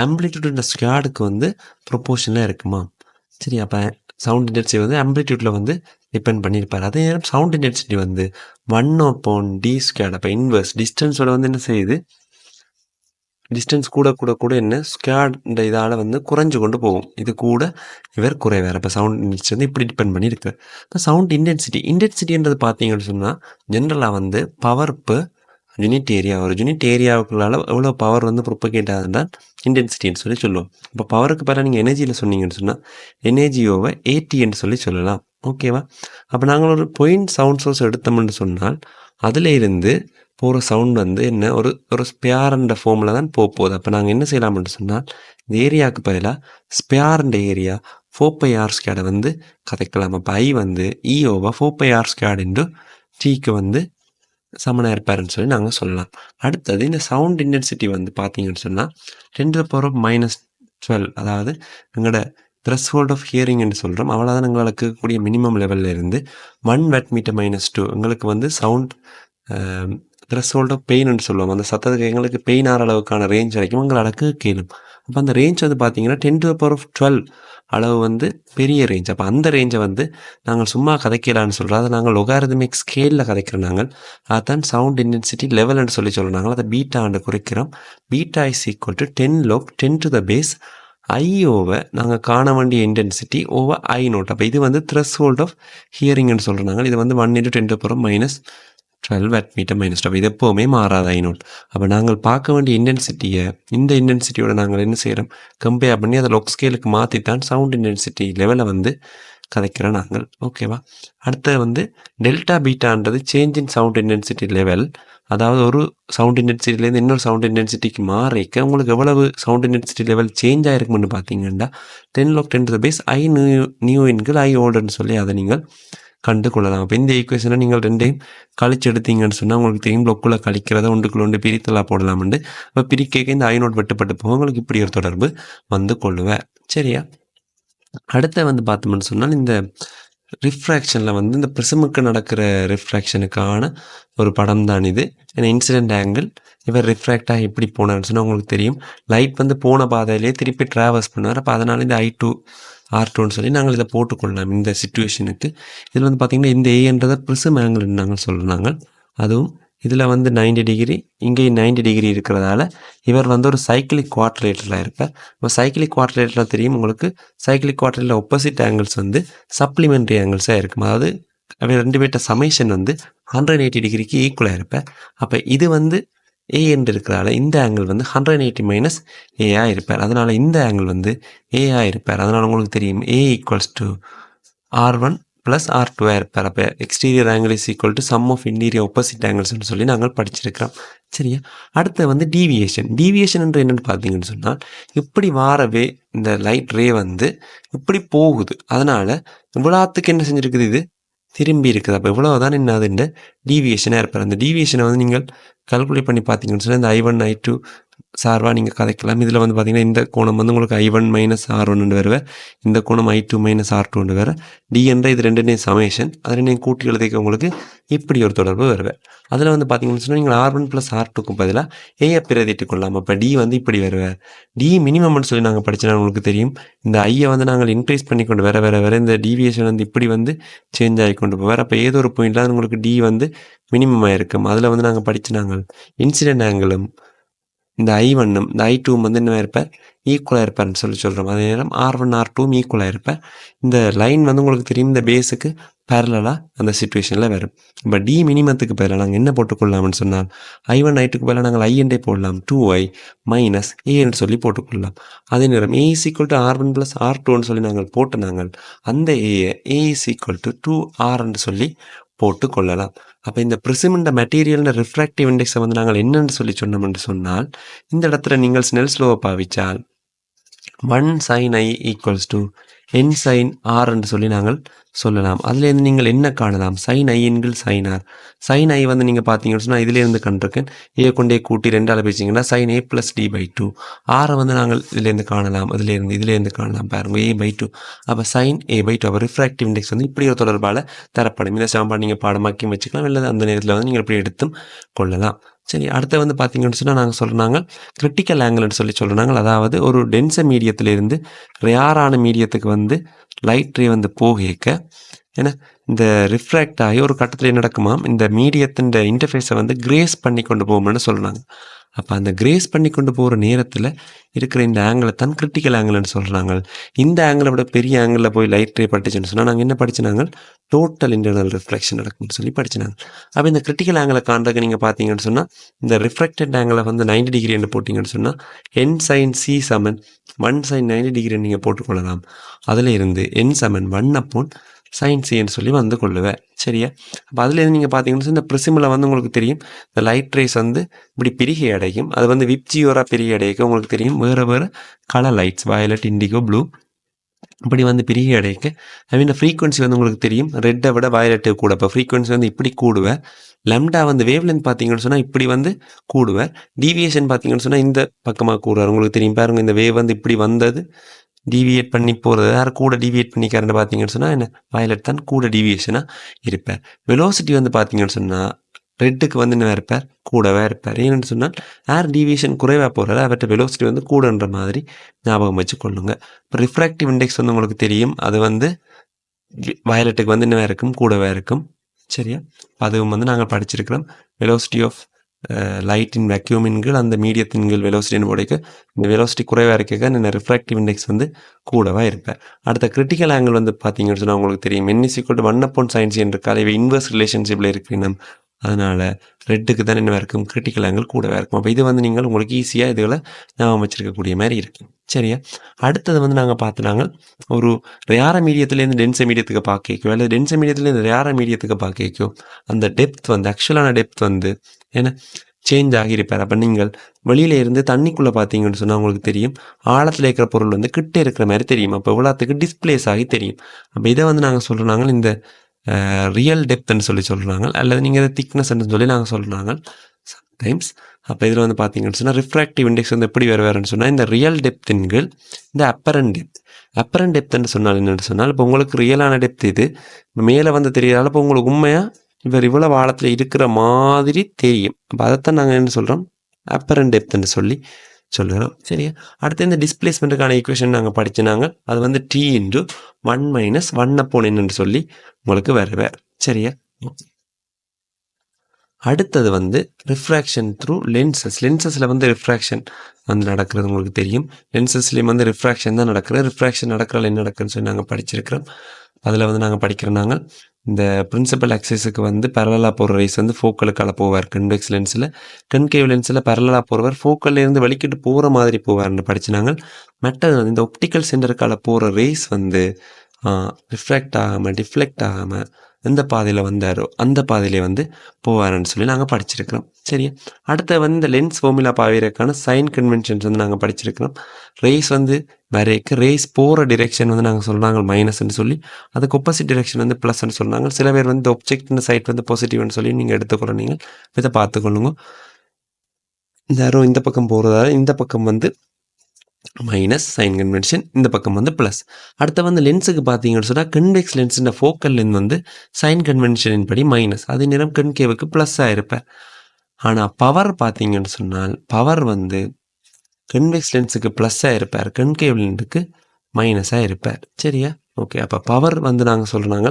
ஆம்பிளிடியூட் ஸ்குவாடுக்கு வந்து ப்ரொப்போர்ஷனாக இருக்குமா. சரி, அப்போ சவுண்ட் இன்டென்சிட்டி வந்து ஆம்பிளிடியூட்டில் வந்து டிபெண்ட் பண்ணியிருப்பார். அதே நேரம் சவுண்ட் இன்டென்சிட்டி வந்து 1/d². அப்போ இன்வர்ஸ் டிஸ்டன்ஸோட வந்து என்ன செய்யுது, டிஸ்டன்ஸ் கூட என்ன ஸ்கேட் இந்த இதால் வந்து குறைஞ்சு கொண்டு போகும். இது கூட இவர் குறைவார். இப்போ சவுண்ட் இன்டென்சிட்டி வந்து இப்படி டிபெண்ட் பண்ணியிருக்கு. இப்போ சவுண்ட் இன்டென்சிட்டின்றது பார்த்தீங்கன்னு சொன்னால் ஜென்ரலாக வந்து பவர் இப்போ யூனிட் ஏரியா, ஒரு யூனிட் ஏரியாவுக்குள்ளால எவ்வளோ பவர் வந்து ப்ரொப்பகேட் ஆகுதுன்றால் இன்டென்சிட்டின்னு சொல்லி சொல்லுவோம். இப்போ பவருக்கு பிறகு நீங்கள் எனர்ஜியில் சொன்னீங்கன்னு சொன்னால் எனர்ஜி ஓவர் ATன்னு சொல்லி சொல்லலாம். ஓகேவா? அப்போ நாங்கள் ஒரு பாயிண்ட் சவுண்ட் சோர்ஸ் எடுத்தோம்னு சொன்னால் அதில் இருந்து போகிற சவுண்ட் வந்து என்ன ஒரு ஸ்பேர்ன்ற ஃபார்மில் தான் போகுது. அப்போ நாங்கள் என்ன செய்யலாம்னு சொன்னால் இந்த ஏரியாவுக்கு பதிலாக ஸ்பேர்ன்ற ஏரியா 4πr² வந்து கதைக்கலாம். அப்போ I வந்து E ஓவர் 4πr² Tக்கு வந்து சமனாக இருப்பாருன்னு சொல்லி நாங்கள் சொல்லலாம். அடுத்தது இந்த சவுண்ட் இன்டென்சிட்டி வந்து பார்த்தீங்கன்னு சொன்னால் 10⁻12 அதாவது எங்களோட த்ரெஷ்ஹோல்ட் ஆஃப் ஹியரிங்னு சொல்கிறோம். அவ்வளோதான் எங்களுக்கு இருக்கக்கூடிய மினிமம் லெவலில் இருந்து 1 Wm/2 எங்களுக்கு வந்து சவுண்ட் த்ரெஷ்ஹோல்ட் ஆஃப் பெயின்னு சொல்லுவோம். அந்த சத்தத்துக்கு எங்களுக்கு பெயின் ஆகிற அளவுக்கான ரேஞ்ச் வரைக்கும் எங்களுக்கு கேளும். அப்போ அந்த ரேஞ்ச் வந்து பார்த்தீங்கன்னா 10⁻12 அளவு வந்து பெரிய ரேஞ்ச். அப்போ அந்த ரேஞ்சை வந்து நாங்கள் சும்மா கதைக்கலான்னு சொல்கிறோம். அதை நாங்கள் லொகாரிதமிக் ஸ்கேலில் கதைக்கிறோம். நாங்கள் அதுதான் சவுண்ட் இன்டென்சிட்டி லெவல்னு சொல்லி சொல்கிறோம். நாங்கள் அதை பீட்டாண்டு குறிக்கிறோம். Beta is equal to 10 log 10⁻⁻⁴ I over நாங்கள் காண வேண்டிய இன்டென்சிட்டி ஓவர் I நோட். அப்போ இது வந்து த்ரெஷ்ஹோல்ட் ஆஃப் ஹியரிங்னு சொல்கிறோம். நாங்கள் இது வந்து 1 × 10⁻⁻12 Wm/2. இது எப்போவுமே மாறாத I நோட். அப்போ நாங்கள் பார்க்க வேண்டிய இன்டென்சிட்டியை இந்த இன்டென்சிட்டியோட நாங்கள் என்ன செய்கிறோம், கம்பேர் பண்ணி அதை லொக் ஸ்கேலுக்கு மாற்றித்தான் சவுண்ட் இன்டென்சிட்டி லெவலை வந்து கதைக்கிறோம் நாங்கள். ஓகேவா? அடுத்தது வந்து டெல்டா பீட்டான்றது change in sound intensity level. அதாவது ஒரு சவுண்ட் இன்டென்சிட்டிலேருந்து இன்னொரு சவுண்ட் இன்டென்சிட்டிக்கு மாறிக்க உங்களுக்கு எவ்வளவு சவுண்ட் இன்டென்சிட்டி லெவல் சேஞ்ச் ஆகிருக்குமென்னு பார்த்தீங்கன்னா 10 log 10⁻⁻I நியூ இன்கள் I ஓல்டுன்னு சொல்லி அதை நீங்கள் கண்டு கொள்ளலாம். அப்போ இந்த ஈக்குவேஷனை நீங்கள் ரெண்டையும் கழிச்சு எடுத்தீங்கன்னு சொன்னால் உங்களுக்கு தெரியும் லொக்குள்ளே கழிக்கிறத ஒன்றுக்குள்ள பிரித்தலாம் போடலாம்ண்டு. அப்போ பிரிக்க இந்த I நோட் வெட்டுப்பட்டு போக உங்களுக்கு இப்படி ஒரு தொடர்பு வந்து கொள்ளுவேன். சரியா? அடுத்த வந்து பார்த்தோம்னு சொன்னால் இந்த ரிஃப்ராக்ஷனில் வந்து இந்த ப்ரிசமுக்கு நடக்கிற ரிஃப்ராக்ஷனுக்கான ஒரு படம் தான் இது. ஏன்னா இன்சிடென்ட் ஆங்கிள் இவர் ரிஃப்ராக்டாக எப்படி போனான்னு சொன்னால் உங்களுக்கு தெரியும், லைட் வந்து போன பாதையிலே திருப்பி ட்ராவல்ஸ் பண்ணுவார். அப்போ அதனால் இந்த I2 R2ன்னு சொல்லி நாங்கள் இதை போட்டுக்கொள்ளலாம் இந்த சிச்சுவேஷனுக்கு. இதில் வந்து பார்த்திங்கன்னா இந்த ஏன்றதை ப்ரிசம் ஆங்கிள்னு நாங்கள் சொல்கிறாங்க. அதுவும் இதில் வந்து 90 டிகிரி, இங்கேயும் 90 டிகிரி இருக்கிறதால இவர் வந்து ஒரு சைக்கிளிக் குவாட்ரேட்டரில் இருப்பார். இப்போ சைக்கிளிக் குவாட்ரேட்டரில் தெரியும் உங்களுக்கு, சைக்கிளிக் குவாட்ரேட்டரில் ஒப்போசிட் ஆங்கிள்ஸ் வந்து சப்ளிமெண்ட்ரி ஆங்கிள்ஸாக இருக்கும். அதாவது அவர் ரெண்டு பேர்ட்ட சமேஷன் வந்து 180 டிகிரிக்கு ஈக்குவலாக இருப்பார். அப்போ இது வந்து ஏ என்று இருக்கிறதால இந்த ஆங்கிள் வந்து 180 மைனஸ் ஏஆ இருப்பார். அதனால் இந்த ஆங்கிள் வந்து ஏஆ இருப்பார். அதனால் உங்களுக்கு தெரியும் ஏ equals to R1 plus R2 இருப்பார். அப்போ exterior angle is equal to sum of interior opposite ஆங்கிள்ஸ்னு சொல்லி நாங்கள் படிச்சிருக்கிறோம். சரியா? அடுத்து வந்து டீவியேஷன். டீவியேஷன் என்று என்னென்னு பார்த்தீங்கன்னு சொன்னால், இப்படி வாரவே இந்த லைட் ரே வந்து இப்படி போகுது. அதனால் இவ்வளோத்துக்கு என்ன செஞ்சுருக்குது, இது திரும்பி இருக்குது. அப்போ இவ்வளோதான் என்ன அது இந்த டீவியேஷனாக இருப்பார். அந்த டீவியேஷனை வந்து நீங்கள் கால்குலேட் பண்ணி பார்த்தீங்கன்னு சொன்னால் இந்த I1 I2 சார்பாக நீங்கள் கதைக்கலாம். இதில் வந்து பார்த்திங்கன்னா இந்த கோணம் வந்து உங்களுக்கு I1 மைனஸ் R1 வருவேன், இந்த கோணம் I2 மைனஸ் R2 வேறு. டி என்ற இது ரெண்டுனே சமேஷன், அது ரெண்டையும் கூட்டி எழுதிக்க உங்களுக்கு இப்படி ஒரு தொடர்பு வருவேன். அதில் வந்து பார்த்திங்கன்னு சொன்னால் நீங்கள் R1 ப்ளஸ் R2க்கு பதிலாக ஏயை பிரதிட்டு கொள்ளலாம். அப்போ டி வந்து இப்படி வருவேன். டி மினிமம்னு சொல்லி நாங்கள் படித்தோன்னா உங்களுக்கு தெரியும், இந்த ஐயை வந்து நாங்கள் இன்க்ரீஸ் பண்ணி கொண்டு வேற இந்த டீவியேஷன் வந்து இப்படி வந்து சேஞ்ச் ஆகி கொண்டு போவார். அப்போ ஏதோ ஒரு பாயிண்டில் உங்களுக்கு டி வந்து மினிமமாக இருக்கும். அதில் வந்து நாங்கள் படித்து நாங்கள் இன்சிடென்ட் ஆங்கிளும் இந்த I1ம் இந்த I2ம் வந்து என்ன இருப்பார், ஈக்குவலாக இருப்பார்னு சொல்லி சொல்கிறோம். அதே நேரம் R1 R2ம் ஈக்குவலாக இருப்பார். இந்த லைன் வந்து உங்களுக்கு தெரியும் இந்த பேஸுக்கு பேரலாக அந்த சிச்சுவேஷனில் வரும். இப்போ டி மினிமத்துக்கு பதிலாக நாங்கள் என்ன போட்டுக்கொள்ளலாம்னு சொன்னால் I1 I2க்கு பதிலாக நாங்கள் ஐஎன்டே போடலாம், 2i மைனஸ் ஏன்னு சொல்லி போட்டுக்கொள்ளலாம். அதே நேரம் A is equal to R1 plus R2ன்னு சொல்லி நாங்கள் போட்டு நாங்கள் அந்த ஏ இஸ் ஈக்குவல் டு 2Rன்னு சொல்லி போட்டு கொள்ளலாம். அப்போ இந்த ப்ரிசமின் மெட்டீரியல்ன ரிஃப்ராக்டிவ் இண்டெக்ஸை வந்து நாங்கள் என்னென்னு சொல்லி சொன்னோம் என்று சொன்னால், இந்த இடத்துல நீங்கள் ஸ்னெல்ஸ் லோவை பாவிச்சால் 1 sin I equals to n sin R என்று சொல்லி நாங்கள் சொல்லலாம். அதுலேருந்து நீங்கள் என்ன காணலாம், sin I என்கில் sin R. sin I வந்து நீங்கள் பார்த்தீங்கன்னு சொன்னால் இதிலேருந்து கண்டிருக்கேன், ஏ கொண்டே கூட்டி 2ஆல் பிரிச்சிங்கன்னா sin A ப்ளஸ் D/2. ஆரை வந்து நாங்கள் இதிலேருந்து காணலாம், இதிலேருந்து காணலாம் பாருங்கள் A/2. அப்போ sin A/2. அப்போ ரிஃப்ராக்டிவ் இண்டெக்ஸ் வந்து இப்படி ஒரு தொடர்பால் தரப்படும். இந்த சமன்பாடு நீங்கள் பாடமாக்கி வச்சுக்கலாம், இல்லை அந்த நேரத்தில் வந்து நீங்கள் இப்படி எடுத்தும் கொள்ளலாம். சரி, அடுத்து வந்து பார்த்தீங்கன்னு சொன்னால் நாங்கள் சொல்கிறாங்க கிரிட்டிக்கல் ஆங்கிள்னு சொல்லி சொல்கிறாங்க. அதாவது ஒரு டென்ச மீடியத்திலிருந்து ரேரான மீடியத்துக்கு வந்து லைட் ரே வந்து போகிக்க ஏன்னா இந்த ரிஃப்ராக்ட் ஆகி ஒரு கட்டத்தில் நடக்குமாம், இந்த மீடியத்தின் இன்டர்ஃபேஸை வந்து கிரேஸ் பண்ணி கொண்டு போகும்னு சொல்கிறாங்க. அப்போ அந்த கிரேஸ் பண்ணி கொண்டு போகிற நேரத்தில் இருக்கிற இந்த ஆங்கிளை தான் கிரிட்டிக்கல் ஆங்கிள்னு சொல்கிறாங்க. இந்த ஆங்கிளை விட பெரிய ஆங்கிளில் போய் லைட் ரே பட்டுச்சுன்னு சொன்னால் நாங்கள் என்ன படிச்சினாங்க, டோட்டல் இன்டர்னல் ரிஃப்ளெக்ஷன் நடக்கும்னு சொல்லி படிச்சினாங்க. அப்போ இந்த கிரிட்டிக்கல் ஆங்கிளை காண்றதுக்கு நீங்கள் பார்த்தீங்கன்னு சொன்னால் இந்த ரிஃப்ளெக்டட் ஆங்கிளை வந்து 90 டிகிரின்னு போட்டிங்கன்னு சொன்னால் n sin C சமன் 1 sin 90 டிகிரி நீங்கள் போட்டுக்கொள்ளலாம். அதில் இருந்து n சமன் 1 sin Cன்னு சொல்லி வந்து கொள்ளுவேன். சரியா? அப்போ அதுலேருந்து நீங்கள் பார்த்தீங்கன்னா இந்த ப்ரிசிமில் வந்து உங்களுக்கு தெரியும் இந்த லைட் ரேஸ் வந்து இப்படி பிரிகை அடையும். அது வந்து விப்ஜியோராக பிரிகை அடைக்க உங்களுக்கு தெரியும் வேறு colour lights violet, indigo, blue இப்படி வந்து பிரிகை அடைக்க இந்த ஃப்ரீக்வன்சி வந்து உங்களுக்கு தெரியும் ரெட்டை விட வயலட்டு கூட. இப்போ ஃப்ரீக்வன்சி வந்து இப்படி கூடுவேன். லெம்டா வந்து வேவ் லென்த் பார்த்தீங்கன்னு சொன்னால் இப்படி வந்து கூடுவேன். டீவியேஷன் பார்த்தீங்கன்னு சொன்னால் இந்த பக்கமாக கூடுவார். உங்களுக்கு தெரியும் பாருங்கள், இந்த வேவ் வந்து இப்படி வந்தது டிவியேட் பண்ணி போகிறது யார் கூட டிவியேட் பண்ணி கரண்ட் பார்த்தீங்கன்னு சொன்னால் என்ன வயலட் தான் கூட டிவியேஷனாக இருப்பார். வெலோசிட்டி வந்து பார்த்தீங்கன்னு சொன்னால் ரெட்டுக்கு வந்து என்ன இருப்பார், கூடவே இருப்பார். ஏன்னு சொன்னால் ஏர் டிவியேஷன் குறைவாக போகிறாரு, அவர்கிட்ட வெலோசிட்டி வந்து கூடன்ற மாதிரி ஞாபகம் வச்சு கொள்ளுங்க. இப்போ ரிஃப்ராக்டிவ் இண்டெக்ஸ் வந்து உங்களுக்கு தெரியும், அது வந்து வயலட்டுக்கு வந்து என்ன இருக்கும், கூடவே இருக்கும். சரியா? அதுவும் வந்து நாங்கள் படிச்சிருக்கிறோம். வெலோசிட்டி ஆஃப் லைட்டின் வேக்யூமின் கீழ் அந்த மீடியத்தின் கீழ் வெலோசிட்டின்னு போடைக்க இந்த வெலோசிட்டி குறைவாக இருக்க இந்த ரிஃப்ராக்டிவ் இண்டெக்ஸ் வந்து கூடவா இருப்பேன். அடுத்த கிரிட்டிக்கல் ஆங்கிள் வந்து பார்த்தீங்கன்னு சொன்னால் உங்களுக்கு தெரியும் n = 1/sin C என்ற காலை இன்வெர்ஸ் ரிலேஷன்ஷிப்பில் இருக்கிறோம். அதனால் ரெட்டுக்கு தான் என்ன இருக்கும், கிரிட்டிக்கல் ஆங்கிள் கூடவே இருக்கும். அப்போ இது வந்து நீங்கள் உங்களுக்கு ஈஸியாக இதுகளை ஞாபகம் வச்சிருக்கக்கூடிய மாதிரி இருக்கும். சரியா? அடுத்தது வந்து நாங்கள் பார்த்துனாங்க ஒரு ரேர மீடியத்துலேருந்து டென்ச மீடியத்துக்கு பார்க்கோ அல்லது டென்ச மீடியத்துலேருந்து ரேர மீடியத்துக்கு பார்க்கோ அந்த டெப்த் வந்து ஆக்சுவலான டெப்த் வந்து ஏன்னா சேஞ்ச் ஆகியிருப்பார். அப்போ நீங்கள் வெளியில இருந்து தண்ணிக்குள்ளே பார்த்தீங்கன்னு சொன்னால் உங்களுக்கு தெரியும் ஆழத்தில் இருக்கிற பொருள் வந்து கிட்டே இருக்கிற மாதிரி தெரியும். அப்போ இவ்வளோத்துக்கு டிஸ்பிளேஸ் ஆகி தெரியும். அப்போ இதை வந்து நாங்கள் சொல்கிறாங்க இந்த ரியல் டெப்த்ன்னு சொல்லி சொல்கிறாங்க, அல்லது நீங்கள் திக்னஸ்ன்னு சொல்லி நாங்கள் சொல்கிறாங்க. டைம்ஸ். அப்போ இதில் வந்து பார்த்தீங்கன்னு சொன்னால் ரிஃப்ராக்டிவ் இண்டெக்ஸ் வந்து எப்படி வேறுன்னு சொன்னால் இந்த ரியல் டெப்த்தின்கள் இந்த அப்பரண்ட் டெப்த். அப்பரண்ட் டெப்த்ன்னு சொன்னால் என்னென்னு சொன்னால் இப்போ உங்களுக்கு ரியலான டெப்த் இது மேலே வந்து தெரியாதால இப்போ உங்களுக்கு உண்மையாக இவர் இவ்வளோ ஆழத்தில் இருக்கிற மாதிரி தெரியும். அப்போ அதைத்தான் நாங்கள் என்ன சொல்கிறோம், அப்பரண்ட் டெப்த்ன்னு சொல்லி சொல்லுறோம். சரியா? அடுத்து இந்த டிஸ்பிளேஸ்மெண்ட்டுக்கான ஈக்குவேஷன் நாங்கள் படிச்சுனாங்க. அது வந்து t × 1 - 1 என்னன்னு சொல்லி உங்களுக்கு வருவார். சரியா? அடுத்தது வந்து ரிஃப்ராக்ஷன் த்ரூ லென்சஸ். லென்சஸில் வந்து ரிஃப்ராக்ஷன் வந்து நடக்கிறது உங்களுக்கு தெரியும். லென்சஸ்லேயும் வந்து ரிஃப்ராக்ஷன் தான் நடக்கிறது. ரிஃப்ராக்ஷன் நடக்கிறதுல என்ன நடக்குதுன்னு சொல்லி நாங்கள் படிச்சிருக்கிறோம். அதில் வந்து நாங்கள் படிக்கிறோம், நாங்கள் இந்த பிரின்சிபல் ஆக்சிஸுக்கு வந்து பேரலாக போகிற ரேஸ் வந்து ஃபோக்கலுக்கால போவார் கன்வெக்ஸ் லென்ஸில். கன்கேவ் லென்ஸில் பேரலாக போகிறவர் ஃபோக்கல்லேருந்து வலிக்கிட்டு போகிற மாதிரி போவார்னு படிச்சுனாங்க. மெட்டல் இந்த ஒப்டிக்கல் சென்டருக்கால போகிற ரேஸ் வந்து ரிஃப்ராக்ட் ஆகாமல் டிஃப்ளெக்ட் ஆகாமல் எந்த பாதையில் வந்தாரோ அந்த பாதையிலே வந்து போவாருன்னு சொல்லி நாங்கள் படிச்சிருக்கிறோம். சரியா? அடுத்த வந்து இந்த லென்ஸ் ஃபார்முலா பாவிறதுக்கான சைன் கன்வென்ஷன்ஸ் வந்து நாங்கள் படிச்சிருக்கிறோம். ரேஸ் வந்து வரைக்க ரேஸ் போகிற டிரெக்ஷன் வந்து நாங்கள் சொல்கிறாங்க மைனஸ்ன்னு சொல்லி, அதுக்கு ஒப்போசிட் டிரெக்ஷன் வந்து ப்ளஸ்ன்னு சொன்னாங்க. சில பேர் வந்து ஒப்ஜெக்ட் சைட் வந்து பாசிட்டிவ்னு சொல்லி நீங்கள் எடுத்துக்கொள்ள, நீங்கள் இதை பார்த்துக்கொள்ளுங்க. இந்த அரோ இந்த பக்கம் போகிறதால இந்த பக்கம் வந்து மைனஸ் சைன் கன்வென்ஷன், இந்த பக்கம் வந்து ப்ளஸ். அடுத்த வந்து லென்ஸுக்கு பார்த்தீங்கன்னு சொன்னால் கன்வெக்ஸ் லென்ஸுன்ற ஃபோக்கல் லென்த் வந்து சைன் கன்வென்ஷனின் படி மைனஸ், அதே நேரம் கன்கேவுக்கு ப்ளஸ்ஸாக இருப்பேன். ஆனால் பவர் பார்த்தீங்கன்னு சொன்னால் பவர் வந்து கன்வெக்ஸ் லென்ஸுக்கு ப்ளஸ்ஸாக இருப்பார், கன்கேவ் லென்ஸுக்கு மைனஸாக இருப்பார். சரியா? ஓகே. அப்போ பவர் வந்து நாங்கள் சொல்கிறாங்க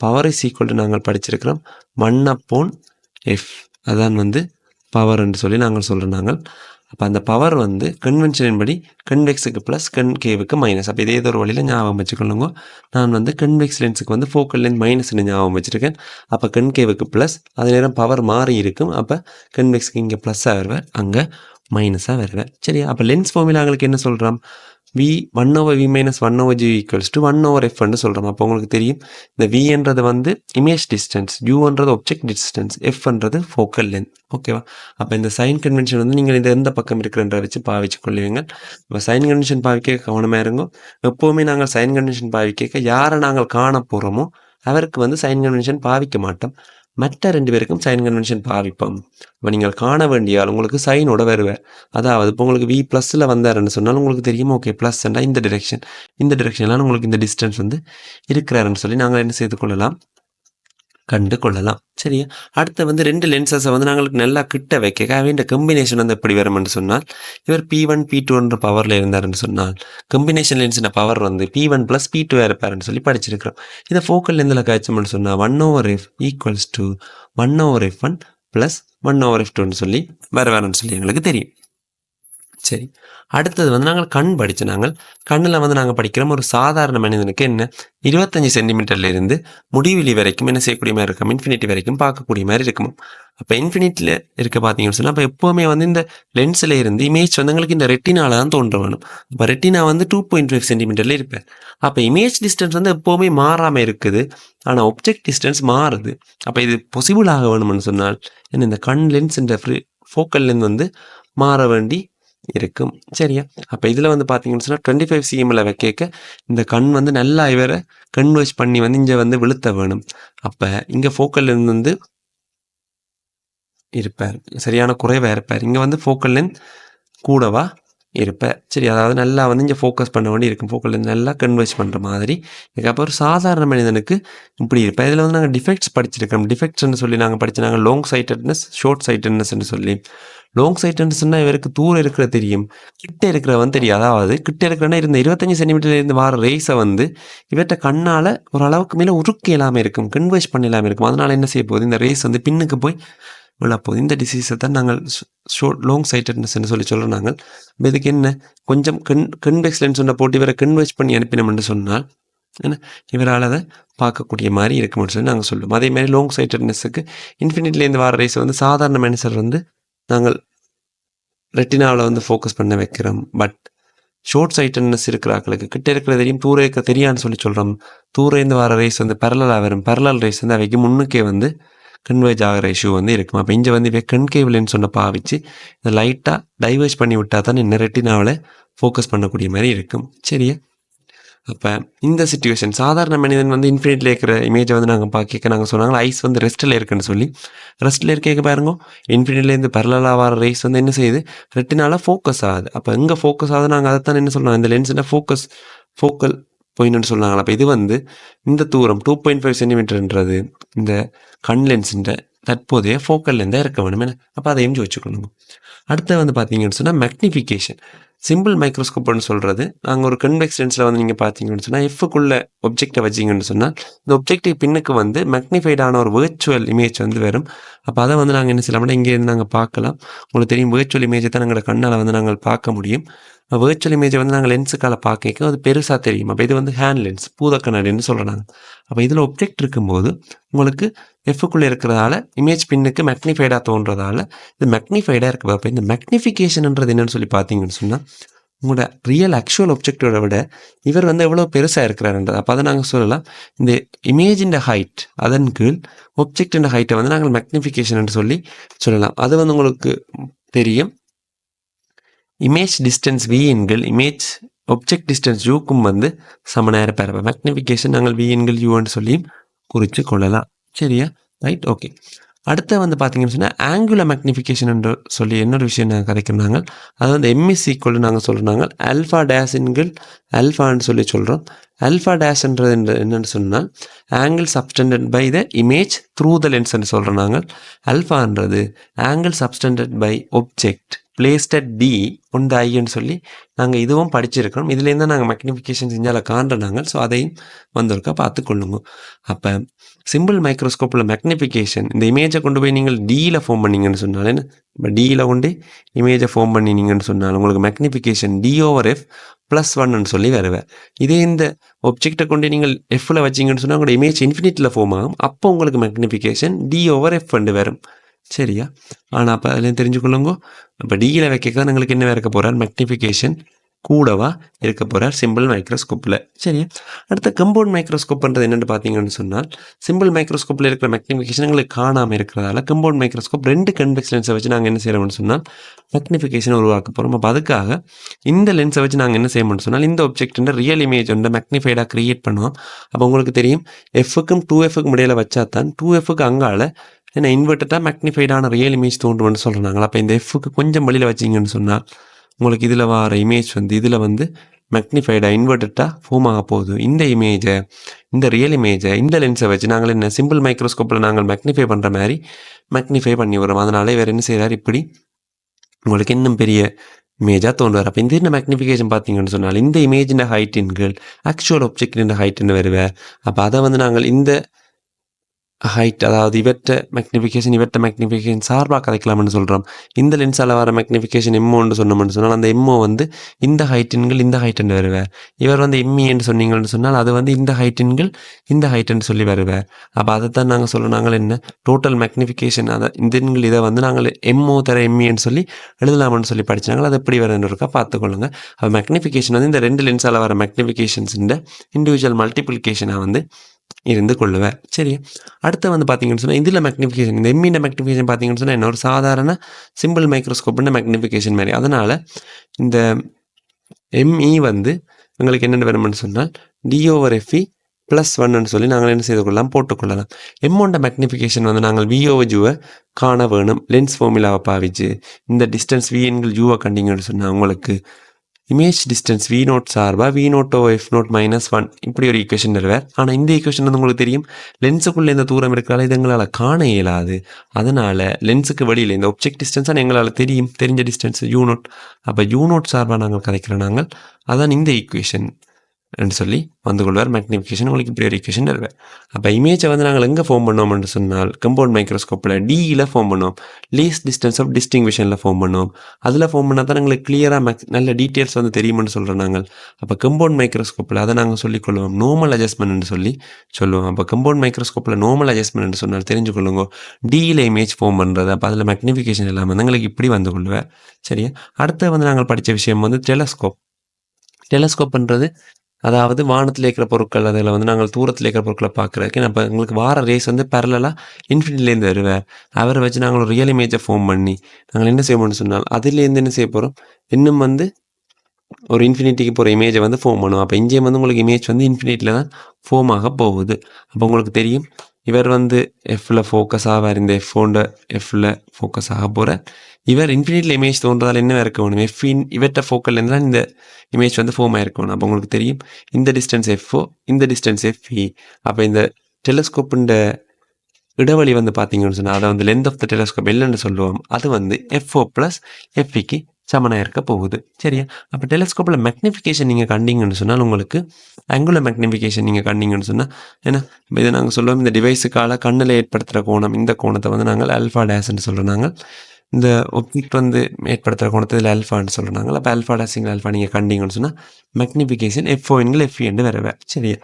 பவர் இஸ் ஈக்குவல் டு நாங்கள் படிச்சிருக்கிறோம் 1/f, அதான் வந்து பவர்ன்னு சொல்லி நாங்கள் சொல்கிறாங்க. அப்போ அந்த பவர் வந்து கன்வென்ஷனின் படி கன்வெக்ஸுக்கு ப்ளஸ் கன்கேவுக்கு மைனஸ். அப்போ இதே ஒரு வழியில் ஞாபகம் வச்சுக்கொள்ளுங்க. நான் வந்து கன்வெக்ஸ் லென்ஸுக்கு வந்து ஃபோக்கல் லென்த் மைனஸ்ன்னு ஞாபகம் வச்சுருக்கேன். அப்போ கன்கேவுக்கு ப்ளஸ், அதே நேரம் பவர் மாறி இருக்கும். அப்போ கன்வெக்ஸுக்கு இங்கே ப்ளஸ்ஸாக வருவேன், அங்கே மைனஸாக வருவேன். சரியா? அப்போ லென்ஸ் ஃபார்முலாங்களுக்கு என்ன சொல்கிறோம், v(1/v - 1/g = 1/f)ன்னு சொல்கிறோம். அப்போ உங்களுக்கு தெரியும் இந்த vன்றது வந்து இமேஜ் டிஸ்டன்ஸ், uன்றது ஒப்ஜெக்ட் டிஸ்டன்ஸ், fன்றது ஃபோக்கல் லென்த். ஓகேவா? அப்போ இந்த சைன் கன்வென்ஷன் வந்து நீங்கள் இந்த எந்த பக்கம் இருக்கிறன்ற வச்சு பாவிச்சு கொள்ளுவீங்க. இப்போ சைன் கன்வென்ஷன் பாவிக்க கவனமாக இருங்கோ. எப்போவுமே நாங்கள் சைன் கன்வென்ஷன் பாவிக்க யாரை நாங்கள் காண போகிறோமோ அவருக்கு வந்து சைன் கன்வென்ஷன் பாவிக்க மாட்டோம், மற்ற 2 பேருக்கும் சைன் கன்வென்ஷன் பாவிப்போம். இப்போ நீங்கள் காண வேண்டிய ஆள் உங்களுக்கு சைனோட வருவார். அதாவது இப்போ உங்களுக்கு v+ல் வந்தாருன்னு சொன்னால் உங்களுக்கு தெரியும், ஓகே ப்ளஸ்ன்னா இந்த டிரெக்ஷன், இந்த டிரெக்ஷன்லாம் உங்களுக்கு இந்த டிஸ்டன்ஸ் வந்து இருக்கிறாருன்னு சொல்லி நாங்கள் என்ன செய்து கொள்ளலாம், கண்டு கொள்ளலாம். சரியா? அடுத்து வந்து 2 லென்சஸை வந்து நாங்களுக்கு நல்லா கிட்ட வைக்க வேண்டிய கம்பினேஷன் வந்து எப்படி வரும்னு சொன்னால், இவர் P1 P2 பவரில் இருந்தாருன்னு சொன்னால் கம்பினேஷன் லென்ஸின் பவர் வந்து P1 + P2 இருப்பாருன்னு சொல்லி படிச்சிருக்கிறோம். இதை ஃபோக்கல் லென்த்தில் காய்ச்சோம்னு சொன்னால் 1/f = 1/f1 + 1/f2ன்னு சொல்லி வருவாருன்னு சொல்லி எங்களுக்கு தெரியும். சரி, அடுத்தது வந்து நாங்கள் கண் படித்து நாங்கள் கண்ணில் வந்து நாங்கள் படிக்கிறோம். ஒரு சாதாரண மனிதனுக்கு என்ன 25 சென்டிமீட்டர்லேருந்து முடிவெளி வரைக்கும் என்ன செய்யக்கூடிய மாதிரி இருக்கும், இன்ஃபினிட்டி வரைக்கும் பார்க்கக்கூடிய மாதிரி இருக்கும். அப்போ இன்ஃபினிட்டியில் இருக்க பார்த்தீங்கன்னு சொன்னால் அப்போ எப்போவுமே வந்து இந்த லென்ஸில் இருந்து இமேஜ் வந்து எங்களுக்கு இந்த ரெட்டினால தான் தோன்ற வேணும். அப்போ ரெட்டினா வந்து 2.5 சென்டிமீட்டரில் இருப்பேன். அப்போ இமேஜ் டிஸ்டன்ஸ் வந்து எப்போவுமே மாறாமல் இருக்குது, ஆனால் ஒப்ஜெக்ட் டிஸ்டன்ஸ் மாறுது. அப்போ இது பாசிபிள் ஆக வேணும்னு சொன்னால் என்ன இந்த கண் லென்ஸ் இந்த ஃபோக்கல் லென்த் வந்து மாற வேண்டி இருக்கும். சரியா? அப்போ இதில் வந்து பார்த்தீங்கன்னு சொன்னால் 25 cmல வைக்க இந்த கண் வந்து நல்லா இவரை கன்வெர்ஜ் பண்ணி வந்து இங்கே வந்து விழுத்த வேணும். அப்போ இங்கே ஃபோக்கல் லென்த் வந்து இருப்பார், சரியான குறைவாக இருப்பார். இங்கே வந்து ஃபோக்கல் லென்த் கூடவா இருப்பார். சரி, அதாவது நல்லா வந்து இங்கே ஃபோக்கஸ் பண்ண வேண்டி இருக்கும், ஃபோக்கல் லென்த் நல்லா கன்வெர்ஜ் பண்ணுற மாதிரி. இதுக்கப்புறம் ஒரு சாதாரண மனிதனுக்கு இப்படி இருப்பேன். இதில் வந்து நாங்கள் டிஃபெக்ட்ஸ் படிச்சிருக்கோம். டிஃபெக்ட்ஸ்ன்னு சொல்லி நாங்கள் படிச்சு நாங்கள் லாங் சைட்டட்னஸ், ஷார்ட் சைட்டட்னஸ்ன்னு சொல்லி. லாங் சைட்டுன்னு சொன்னால் இவருக்கு தூரம் இருக்கிற தெரியும், கிட்ட இருக்கிறவன் தெரியும். அதாவது கிட்ட இருக்கிறனா இருந்த 25 சென்டிமீட்டர்லேருந்து வர ரேஸை வந்து இவர்கிட்ட கண்ணால் ஓரளவுக்கு மேலே உருக்க இல்லாமல் இருக்கும், கன்வெர்ஜ் பண்ண இல்லாமல் இருக்கும். அதனால் என்ன செய்ய போகுது, இந்த ரேஸ் வந்து பின்னுக்கு போய் விழப்போகுது. இந்த டிசீஸை தான் நாங்கள் லாங் சைட்டட்னஸ்ன்னு சொல்லி சொல்கிறோம். நாங்கள் இதுக்கு என்ன கொஞ்சம் கன்வெக்ஸ் லென்ஸ் ஒன்றை போட்டு இவரை கன்வெர்ஜ் பண்ணி அனுப்பினோம்னு சொன்னால் ஏன்னா இவரால் அதை பார்க்கக்கூடிய மாதிரி இருக்கும்னு சொல்லி நாங்கள் சொல்லுவோம். அதே மாதிரி லாங் சைட்டட்னஸுக்கு இன்ஃபினிட்லேருந்து வர ரேஸ் வந்து சாதாரண மனுஷர் வந்து நாங்கள் ரெட்டினாவில் வந்து ஃபோக்கஸ் பண்ண வைக்கிறோம். பட் ஷார்ட் சைட்டட்னஸ் இருக்கிறாங்களுக்கு கிட்ட இருக்கிற தெரியும், தூரம் இருக்க தெரியான்னு சொல்லி சொல்கிறோம். தூரேந்து வர ரேஸ் வந்து பேரலாக வரும். பேரலல் ரேஸ் வந்து அவைக்கு முன்னுக்கே வந்து கன்வெர்ஜ் ஆகிற இஷ்யூ வந்து இருக்கும். அப்போ இங்கே வந்து இவை கன்கேவ் லென்ஸ் ஒன்று பாவிச்சு இதை லைட்டாக டைவர்ஜ் பண்ணி விட்டால் தான் இன்னும் ரெட்டினாவில் ஃபோக்கஸ் பண்ணக்கூடிய மாதிரி இருக்கும். சரியா? அப்போ இந்த சிச்சுவேஷன் சாதாரண மனிதன் வந்து இன்ஃபினிட்டில் இருக்கிற இமேஜை வந்து நாங்கள் பார்க்க நாங்கள் சொன்னாங்க ஐஸ் வந்து ரெஸ்ட்டில் இருக்குன்னு சொல்லி ரெஸ்ட்டில் இருக்க பாருங்க இன்ஃபினிட்லேருந்து பரலாக வர ரைஸ் வந்து என்ன செய்யுது ரெட்டினால ஃபோக்கஸ் ஆகுது. அப்போ எங்கே ஃபோக்கஸ் ஆகுது நாங்கள் அதைத்தான் என்ன சொல்கிறோம் இந்த லென்ஸில் ஃபோக்கல் பாயிண்ட்னு சொன்னாங்க. அப்போ இது வந்து இந்த தூரம் 2.5 சென்டிமீட்டர்ன்றது இந்த கண் லென்ஸுன்ற தற்போதைய ஃபோக்கல் லென்ஸாக இருக்க வேணும். அப்போ அதையும் வச்சுக்கணும். அடுத்து வந்து பார்த்தீங்கன்னு சொன்னால் மேக்னிஃபிகேஷன் சிம்பிள் மைக்ரோஸ்கோப்னு சொல்கிறது. நாங்கள் ஒரு கன்வெக்ஸ் லென்ஸில் வந்து நீங்கள் பார்த்தீங்கன்னு சொன்னால் எஃப்க்குள்ளே ஒப்ஜெக்டை வச்சிங்கன்னு சொன்னால் இந்த ஒப்ஜெக்டிவ் பின்னுக்கு வந்து மேக்னிஃபைடான ஒரு வேர்ச்சுவல் இமேஜ் வந்து வரும். அப்போ அதை வந்து நாங்கள் என்ன செய்யலாம்னா இங்கேருந்து நாங்கள் பார்க்கலாம். உங்களுக்கு தெரியும் வேர்ச்சுவல் இமேஜை தான் எங்களோட கண்ணால் வந்து நாங்கள் பார்க்க முடியும். வேர்ச்சுவல் இமேஜை வந்து நாங்கள் லென்ஸுக்கால பார்க்க அது பெருசாக தெரியும். அப்போ இது வந்து ஹேண்ட் லென்ஸ் பூதக்கண்ணாடின்னு சொல்கிறாங்க. அப்போ இதில் ஒப்ஜெக்ட் இருக்கும்போது உங்களுக்கு எஃப்க்குள்ளே இருக்கிறதால இமேஜ் பின்னுக்கு மேக்னிஃபைடாக தோன்றதால இது மேக்னிஃபைடாக இருக்குது. அப்போ இந்த மேக்னிஃபிகேஷன்ன்றது என்னென்னு சொல்லி பார்த்தீங்கன்னு சொன்னால் உங்களோட ரியல் ஆக்சுவல் ஒப்ஜெக்டோட விட இவர் வந்து எவ்வளோ பெருசாக இருக்கிறாருன்றது. அப்போ அதை நாங்கள் சொல்லலாம் இந்த இமேஜின் ஹைட் அதன் கீழ் ஒப்ஜெக்டின் ஹைட்டை வந்து நாங்கள் மேக்னிஃபிகேஷன் சொல்லி சொல்லலாம். அது வந்து உங்களுக்கு தெரியும் இமேஜ் டிஸ்டன்ஸ் v எண்கள் இமேஜ் ஒப்ஜெக்ட் டிஸ்டன்ஸ் யூக்கும் வந்து சமநேர பெறவை மேக்னிஃபிகேஷன் நாங்கள் v எண்கள் யூன்னு சொல்லியும் குறித்து கொள்ளலாம். சரியா ரைட் ஓகே. அடுத்து வந்து பார்த்தீங்கன்னு சொன்னால் ஆங்குலர் மேக்னிஃபிகேஷன் என்று சொல்லி இன்னொரு விஷயம் நாங்கள் கதைக்கிறாங்க. அது வந்து எம்எஸ் ஈக்குவல் நாங்கள் சொல்கிறாங்க ஆல்ஃபா டேஷ் எண்கள் ஆல்ஃபான்னு சொல்லி சொல்கிறோம். ஆல்ஃபா டேஷ்ன்றது என்னென்னு சொன்னால் angle subtended by the image through the லென்ஸ்ன்னு சொல்கிறோம். நாங்கள் ஆல்ஃபான்றது angle subtended by object placed at D on the ஐன்னு சொல்லி நாங்கள் இதுவும் படிச்சிருக்கிறோம். இதுலேருந்து நாங்கள் மேக்னிஃபிகேஷன் செஞ்சால் காண்றோம். ஸோ அதையும் வந்திருக்கா பார்த்துக்கொள்ளுங்க. அப்போ சிம்பிள் மைக்ரோஸ்கோப்பில் மேக்னிஃபிகேஷன் இந்த இமேஜை கொண்டு போய் நீங்கள் டியில் ஃபார்ம் பண்ணிங்கன்னு சொன்னாலே இப்போ டியில் கொண்டு இமேஜை ஃபார்ம் பண்ணினீங்கன்னு சொன்னால் உங்களுக்கு மேக்னிஃபிகேஷன் d/f +1ன்னு சொல்லி வருவேன். இதே இந்த ஒப்ஜெக்டை கொண்டு நீங்கள் எஃப்பில் வச்சிங்கன்னு சொன்னால் உங்களோட இமேஜ் இன்ஃபினிட்டில் ஃபார்ம் ஆகும். அப்போ உங்களுக்கு மேக்னிஃபிகேஷன் d/f வரும். சரியா ஆனால் அப்போ அதுலேயும் தெரிஞ்சுக்கொள்ளுங்க. இப்போ டியில் வைக்க எங்களுக்கு என்ன இருக்க போகிறார் மேக்னிஃபிகேஷன் கூடவா இருக்க போகிறார் சிம்பிள் மைக்ரோஸ்கோப்பில். சரியா அடுத்த கம்பவுண்ட் மைக்ரோஸ்கோப்ன்றது என்னென்னு பார்த்தீங்கன்னு சொன்னால் சிம்பிள் மைக்ரோஸ்கோப்பில் இருக்கிற மேக்னிஃபிகேஷன் எங்களுக்கு காணாமல் இருக்கிறதால கம்பவுண்ட் மைக்ரோஸ்கோப் 2 கன்வெக்ஸ் லென்ஸை வச்சு நாங்கள் என்ன செய்கிறோம்னு சொன்னால் மேக்னிஃபிகேஷன் உருவாக்க போகிறோம். அப்போ அதுக்காக இந்த லென்ஸை வச்சு நாங்கள் என்ன செய்யணும்னு சொன்னால் இந்த ஒப்ஜெக்ட் ரியல் இமேஜ் வந்து மேக்னிஃபைடாக க்ரியேட் பண்ணுவோம். அப்போ உங்களுக்கு தெரியும் எஃப்க்கும் 2Fக்கும் இடையில வச்சா தான் 2Fக்கு அங்கால ஏன்னா இன்வெர்ட்டடாக மேக்னிஃபைடான ரியல் இமேஜ் தோன்றும்னு சொல்கிறாங்களா. அப்போ இந்த எஃப்க்கு கொஞ்சம் வழியில் வச்சிங்கன்னு சொன்னால் உங்களுக்கு இதில் வர இமேஜ் வந்து இதில் வந்து மேக்னிஃபைடாக இன்வெர்ட்டடாக ஃபார்ம் ஆக போகுது. இந்த இமேஜை இந்த ரியல் இமேஜை இந்த லென்ஸை வச்சு நாங்கள் என்ன சிம்பிள் மைக்ரோஸ்கோப்பில் நாங்கள் மேக்னிஃபை பண்ணுற மாதிரி மேக்னிஃபை பண்ணி வரோம். அதனால வேறு என்ன செய்கிறார் இப்படி உங்களுக்கு இன்னும் பெரிய இமேஜாக தோன்றுவார். அப்போ இந்த என்ன மேக்னிஃபிகேஷன் பார்த்தீங்கன்னு சொன்னால் இந்த இமேஜின் ஹைட்டின்கள் ஆக்சுவல் ஒப்ஜெக்டின் ஹைட்டுன்னு வருவேன். அப்போ அதை வந்து நாங்கள் இந்த ஹைட் அதாவது இவற்றை மேக்னிஃபிகேஷன் சார்பாக கதைக்கலாம்னு சொல்கிறோம். இந்த லென்ஸால் வர மேக்னிஃபிகேஷன் எம்மோன்னு சொன்னோம்னு சொன்னால் அந்த எம்மோ வந்து இந்த ஹைட்டின்கள் இந்த ஹைட்டுன்னு வருவார். இவர் வந்து எம்இன்னு சொன்னீங்கன்னு சொன்னால் அது வந்து இந்த ஹைட்டின்கள் இந்த ஹைட்டுன்னு சொல்லி வருவார். அப்போ அதை தான் நாங்கள் சொல்கிறோம் நாங்கள் என்ன டோட்டல் மேக்னிஃபிகேஷன் அதை இந்த இதை வந்து நாங்கள் எம்ஓ தர எம்இன்னு சொல்லி எழுதலாம்னு சொல்லி படிச்சாங்க. அது எப்படி வரன்னு இருக்கா பார்த்துக்கொள்ளுங்க. அப்போ மேக்னிஃபிகேஷன் வந்து இந்த 2 லென்ஸால் வர மேக்னிஃபிகேஷன்ஸ் இந்த இண்டிவிஜுவல் மல்டிப்ளிகேஷனாக வந்து இருந்து கொள்ளுவேன். சரி அடுத்து வந்து பார்த்தீங்கன்னு சொன்னால் இதில் மேக்னிஃபிகேஷன் இந்த எம்இன மேக்னிஃபிகேஷன் பார்த்தீங்கன்னு சொன்னால் என்ன ஒரு சாதாரண சிம்பிள் மைக்ரோஸ்கோப்னு மேக்னிஃபிகேஷன் மாதிரி. அதனால் இந்த எம்இ வந்து எங்களுக்கு என்னென்ன வேணும்னு சொன்னால் d/f +1ன்னு சொல்லி நாங்கள் என்ன செய்து கொள்ளலாம் போட்டுக்கொள்ளலாம். எம்மோண்ட மேக்னிஃபிகேஷன் வந்து நாங்கள் v/u காண வேணும் லென்ஸ் ஃபார்முலாவை பாவிச்சு இந்த டிஸ்டன்ஸ் v என்கள் யூவை கண்டிங்கன்னு சொன்னால் உங்களுக்கு இமேஜ் டிஸ்டன்ஸ் v0 சார்பா v0/f0 -1 இப்படி ஒரு ஈக்குவேஷன் வருவார். ஆனால் இந்த ஈக்குவேஷன் வந்து உங்களுக்கு தெரியும் லென்ஸுக்குள்ளே இந்த தூரம் இருக்கிறால இது எங்களால் காண இயலாது. அதனால் லென்ஸுக்கு வெளியில் இந்த ஒப்ஜெக்ட் டிஸ்டன்ஸாக எங்களால் தெரிஞ்ச டிஸ்டன்ஸ் u0. அப்போ u0 சார்பாக நாங்கள் கதைக்கிறோம். நாங்கள் அதான் இந்த ஈக்குவேஷன் என்று சொல்லி வந்து கொள்வார். மேக்னிஃபிகேஷன் உங்களுக்கு இப்படி ஒரு ஈக்குவேஷன் வருவார். அப்போ இமேஜை வந்து நாங்கள் எங்கே ஃபார்ம் பண்ணுவோம்னு சொன்னால் கம்பவுண்ட் மைக்ரோஸ்கோப்பில் டியில் ஃபார்ம் பண்ணுவோம். லீஸ்ட் டிஸ்டன்ஸ் ஆஃப் டிஸ்டிங்விஷனில் ஃபார்ம் பண்ணுவோம். அதில் ஃபார்ம் பண்ணால் தான் எங்களுக்கு கிளியராக நல்ல டீட்டெயில்ஸ் வந்து தெரியும்னு சொல்கிறோம் நாங்கள். அப்போ கம்பவுண்ட் மைக்ரோஸ்கோப்பில் அதை நாங்கள் சொல்லிக்கொள்வோம் நார்மல் அட்ஜஸ்ட்மெண்ட்னு சொல்லி சொல்லுவோம். அப்போ கம்பவுண்ட் மைக்ரோஸ்கோப்பில் நார்மல் அட்ஜஸ்ட்மெண்ட் சொன்னால் தெரிஞ்சுக்கொள்ளுங்க டியில் இமேஜ் ஃபார்ம் பண்ணுறது. அப்போ அதில் மேக்னிஃபிகேஷன் எல்லாம் வந்து எங்களுக்கு இப்படி வந்து கொள்வேன். சரியா அடுத்து வந்து நாங்கள் படித்த விஷயம் வந்து டெலஸ்கோப்ன்றது அதாவது வானத்தில் இருக்கிற பொருட்கள் அதில் வந்து நாங்கள் தூரத்தில் இருக்கிற பொருட்களை பார்க்குறதுக்கு நம்ம எங்களுக்கு வார ரேஸ் வந்து பேரலாக இன்ஃபினிட்லேருந்து வருவார். அவரை வச்சு நாங்கள் ஒரு ரியல் இமேஜை ஃபார்ம் பண்ணி நாங்கள் என்ன செய்வோம்னு சொன்னால் அதுலேருந்து என்ன செய்ய போகிறோம் இன்னும் வந்து ஒரு இன்ஃபினிட்டிக்கு போகிற இமேஜை வந்து ஃபார்ம் பண்ணுவோம். அப்போ இங்கேயும் வந்து உங்களுக்கு இமேஜ் வந்து இன்ஃபினிட்டியில் தான் ஃபார்ம் ஆக போகுது. அப்போ உங்களுக்கு தெரியும் இவர் வந்து எஃப்பில் ஃபோக்கஸ் ஆவார், இந்த எஃப்ஓண்ட எஃப்பில் ஃபோக்கஸ் ஆக போகிற இவர் இன்ஃபினிட்டில் இமேஜ் தோன்றதால் என்ன இருக்க வேணும், எஃபின் இவர்கிட்ட ஃபோக்கல்லேருந்து தான் இந்த இமேஜ் வந்து ஃபார்ம் ஆகிருக்கணும். அப்போ உங்களுக்கு தெரியும் இந்த டிஸ்டன்ஸ் எஃப்ஓ, இந்த டிஸ்டன்ஸ் எஃப்இ. அப்போ இந்த டெலஸ்கோப்புண்ட இடைவெளி வந்து பார்த்தீங்கன்னு சொன்னால் அதை வந்து லென்த் ஆஃப் த டெலஸ்கோப் எல்லுன்னு சொல்லுவோம். அது வந்து எஃப்ஓ ப்ளஸ் எஃப்இக்கு சமனாக இருக்க போகுது. சரியா? அப்போ டெலஸ்கோப்பில் மேக்னிஃபிகேஷன் நீங்கள் கண்டிங்கன்னு சொன்னால் உங்களுக்கு ஆங்குலர் மேக்னிஃபிகேஷன் நீங்கள் கண்டிங்கன்னு சொன்னால் ஏன்னா இதை நாங்கள் சொல்லுவோம் இந்த டிவைஸுக்கால கண்ணில் ஏற்படுத்துகிற கோணம், இந்த கோணத்தை வந்து நாங்கள் ஆல்ஃபா டேஸ்ன்னு சொல்கிறோம். நாங்கள் இந்த ஒப்ஜெக்ட் வந்து ஏற்படுத்துகிற கோணத்தை இதில் ஆல்ஃபான்னு சொல்கிறாங்க. அப்போ ஆல்ஃபா டேஸிங் ஆல்ஃபா நீங்கள் கண்டிங்கன்னு சொன்னால் மேக்னிஃபிகேஷன் எஃப்ஓ என்கில் எஃப்இ என்று வரவே. சரியா?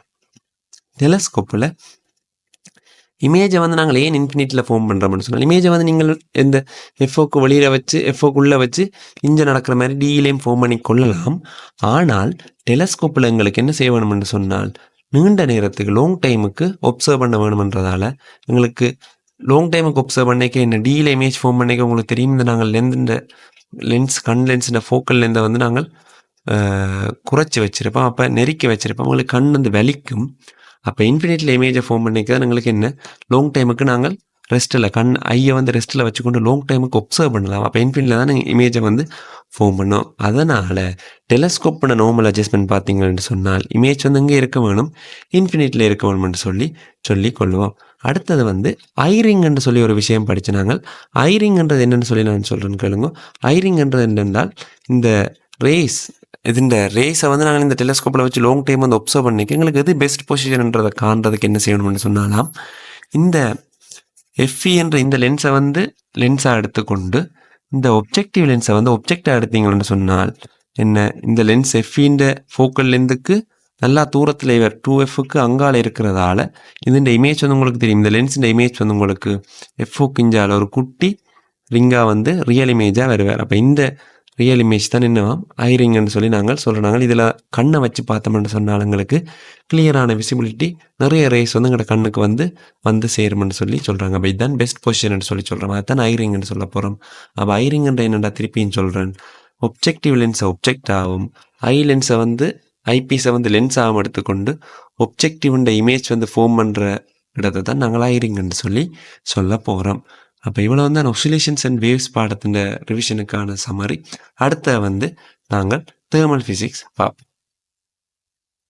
டெலஸ்கோப்பில் இமேஜை வந்து நாங்கள் ஏன் இன்ஃபினிட்டியில் ஃபார்ம் பண்ணுறோம்னு சொன்னால் இமேஜை வந்து நீங்கள் இந்த எஃப்ஓக்கு வெளியில் வச்சு எஃப்ஓக்குள்ளே வச்சு இங்கே நடக்கிற மாதிரி டியிலையும் ஃபார்ம் பண்ணி கொள்ளலாம். ஆனால் டெலஸ்கோப்பில் எங்களுக்கு என்ன செய்ய வேணும்னு சொன்னால் நீண்ட நேரத்துக்கு லாங் டைமுக்கு ஒப்சர்வ் பண்ண வேணுமென்றதால எங்களுக்கு லாங் டைமுக்கு ஒப்சர்வ் பண்ணிக்க என்ன டியில் இமேஜ் ஃபார்ம் பண்ணிக்க உங்களுக்கு தெரியும் இந்த நாங்கள் லென்ஸ் கண் லென்ஸில் ஃபோக்கல் லென்ஸை வந்து நாங்கள் குறைச்சி வச்சுருப்போம். அப்போ நெருக்கி வச்சுருப்போம், உங்களுக்கு கண் வந்து வலிக்கும். அப்போ இன்ஃபினிட்டில் இமேஜை ஃபார்ம் பண்ணிக்க எங்களுக்கு என்ன லாங் டைமுக்கு நாங்கள் ரெஸ்ட்டில் ஐயை வந்து ரெஸ்ட்டில் வச்சுக்கொண்டு லாங் டைமுக்கு ஒப்சர்வ் பண்ணலாம். அப்போ இன்ஃபினிட்டில் தான் நீங்கள் இமேஜை வந்து ஃபார்ம் பண்ணோம். அதனால் டெலஸ்கோப்போட நார்மல் அட்ஜஸ்ட்மெண்ட் பார்த்தீங்கன்னு சொன்னால் இமேஜ் வந்து இங்கே இருக்க வேணும், இன்ஃபினிட்டில் இருக்க வேணும்னு சொல்லி கொள்வோம். அடுத்தது வந்து ஐரிங்ன்னு சொல்லி ஒரு விஷயம் படித்து நாங்கள் ஐரிங்ன்றது என்னென்னு சொல்லி நான் சொல்கிறேன்னு கேளுங்க. ஐரிங்ன்றது என்னென்றால் இந்த ரேஸ் இந்த ரேஸை வந்து நாங்கள் இந்த டெலஸ்கோப்பில் வச்சு லாங் டைம் வந்து ஒப்சர்வ் பண்ணிக்க எங்களுக்கு எது பெஸ்ட் பொசிஷன்ன்றதை காண்றதுக்கு என்ன செய்யணும்னு சொன்னாலாம் இந்த எஃப்இ என்ற இந்த லென்ஸை வந்து லென்ஸாக எடுத்துக்கொண்டு இந்த ஒப்ஜெக்டிவ் லென்ஸை வந்து ஒப்ஜெக்டாக எடுத்தீங்கன்னு சொன்னால் என்ன இந்த லென்ஸ் எஃப்இன்ற ஃபோக்கல் லென்ஸுக்கு நல்லா தூரத்தில் இவர் 2Fக்கு அங்கால இருக்கிறதால இந்த இமேஜ் வந்து உங்களுக்கு தெரியும். இந்த லென்ஸின் இமேஜ் வந்து உங்களுக்கு எஃப்ஓக்கு இஞ்சால் ஒரு குட்டி ரிங்காக வந்து ரியல் இமேஜாக வருவார். அப்போ இந்த ரியல் இமேஜ் தான் என்னவாம் ஐரிங்னு சொல்லி நாங்கள் சொல்கிறாங்க. இதில் கண்ணை வச்சு பார்த்தோம்னு சொன்னால் எங்களுக்கு கிளியரான விசிபிலிட்டி நிறைய ரேஸ் வந்து எங்களோட கண்ணுக்கு வந்து சேரும்னு சொல்லி சொல்கிறாங்க. அப்போ இதுதான் பெஸ்ட் பொசிஷன் சொல்லி சொல்கிறோம். அதுதான் ஐரிங்னு சொல்ல போகிறோம். அப்போ ஐரிங்ன்ற என்னடா திருப்பின்னு சொல்கிறேன், ஒப்ஜெக்டிவ் லென்ஸை ஒப்ஜெக்ட் ஆகும், ஐ லென்ஸை வந்து ஐபீஸை வந்து லென்ஸ் ஆகும் எடுத்துக்கொண்டு ஒப்ஜெக்டிவ்ன்ற இமேஜ் வந்து ஃபார்ம் பண்ணுற இடத்தை தான் நாங்கள் ஐரிங்னு சொல்ல போகிறோம். அப்போ இவ்வளோ வந்து ஒசிலேஷன்ஸ் அண்ட் வேவ்ஸ் பாடத்தின் ரிவிஷனுக்கான சம்மரி. அடுத்த வந்து நாங்கள் தேர்மல் ஃபிசிக்ஸ் பார்ப்போம்.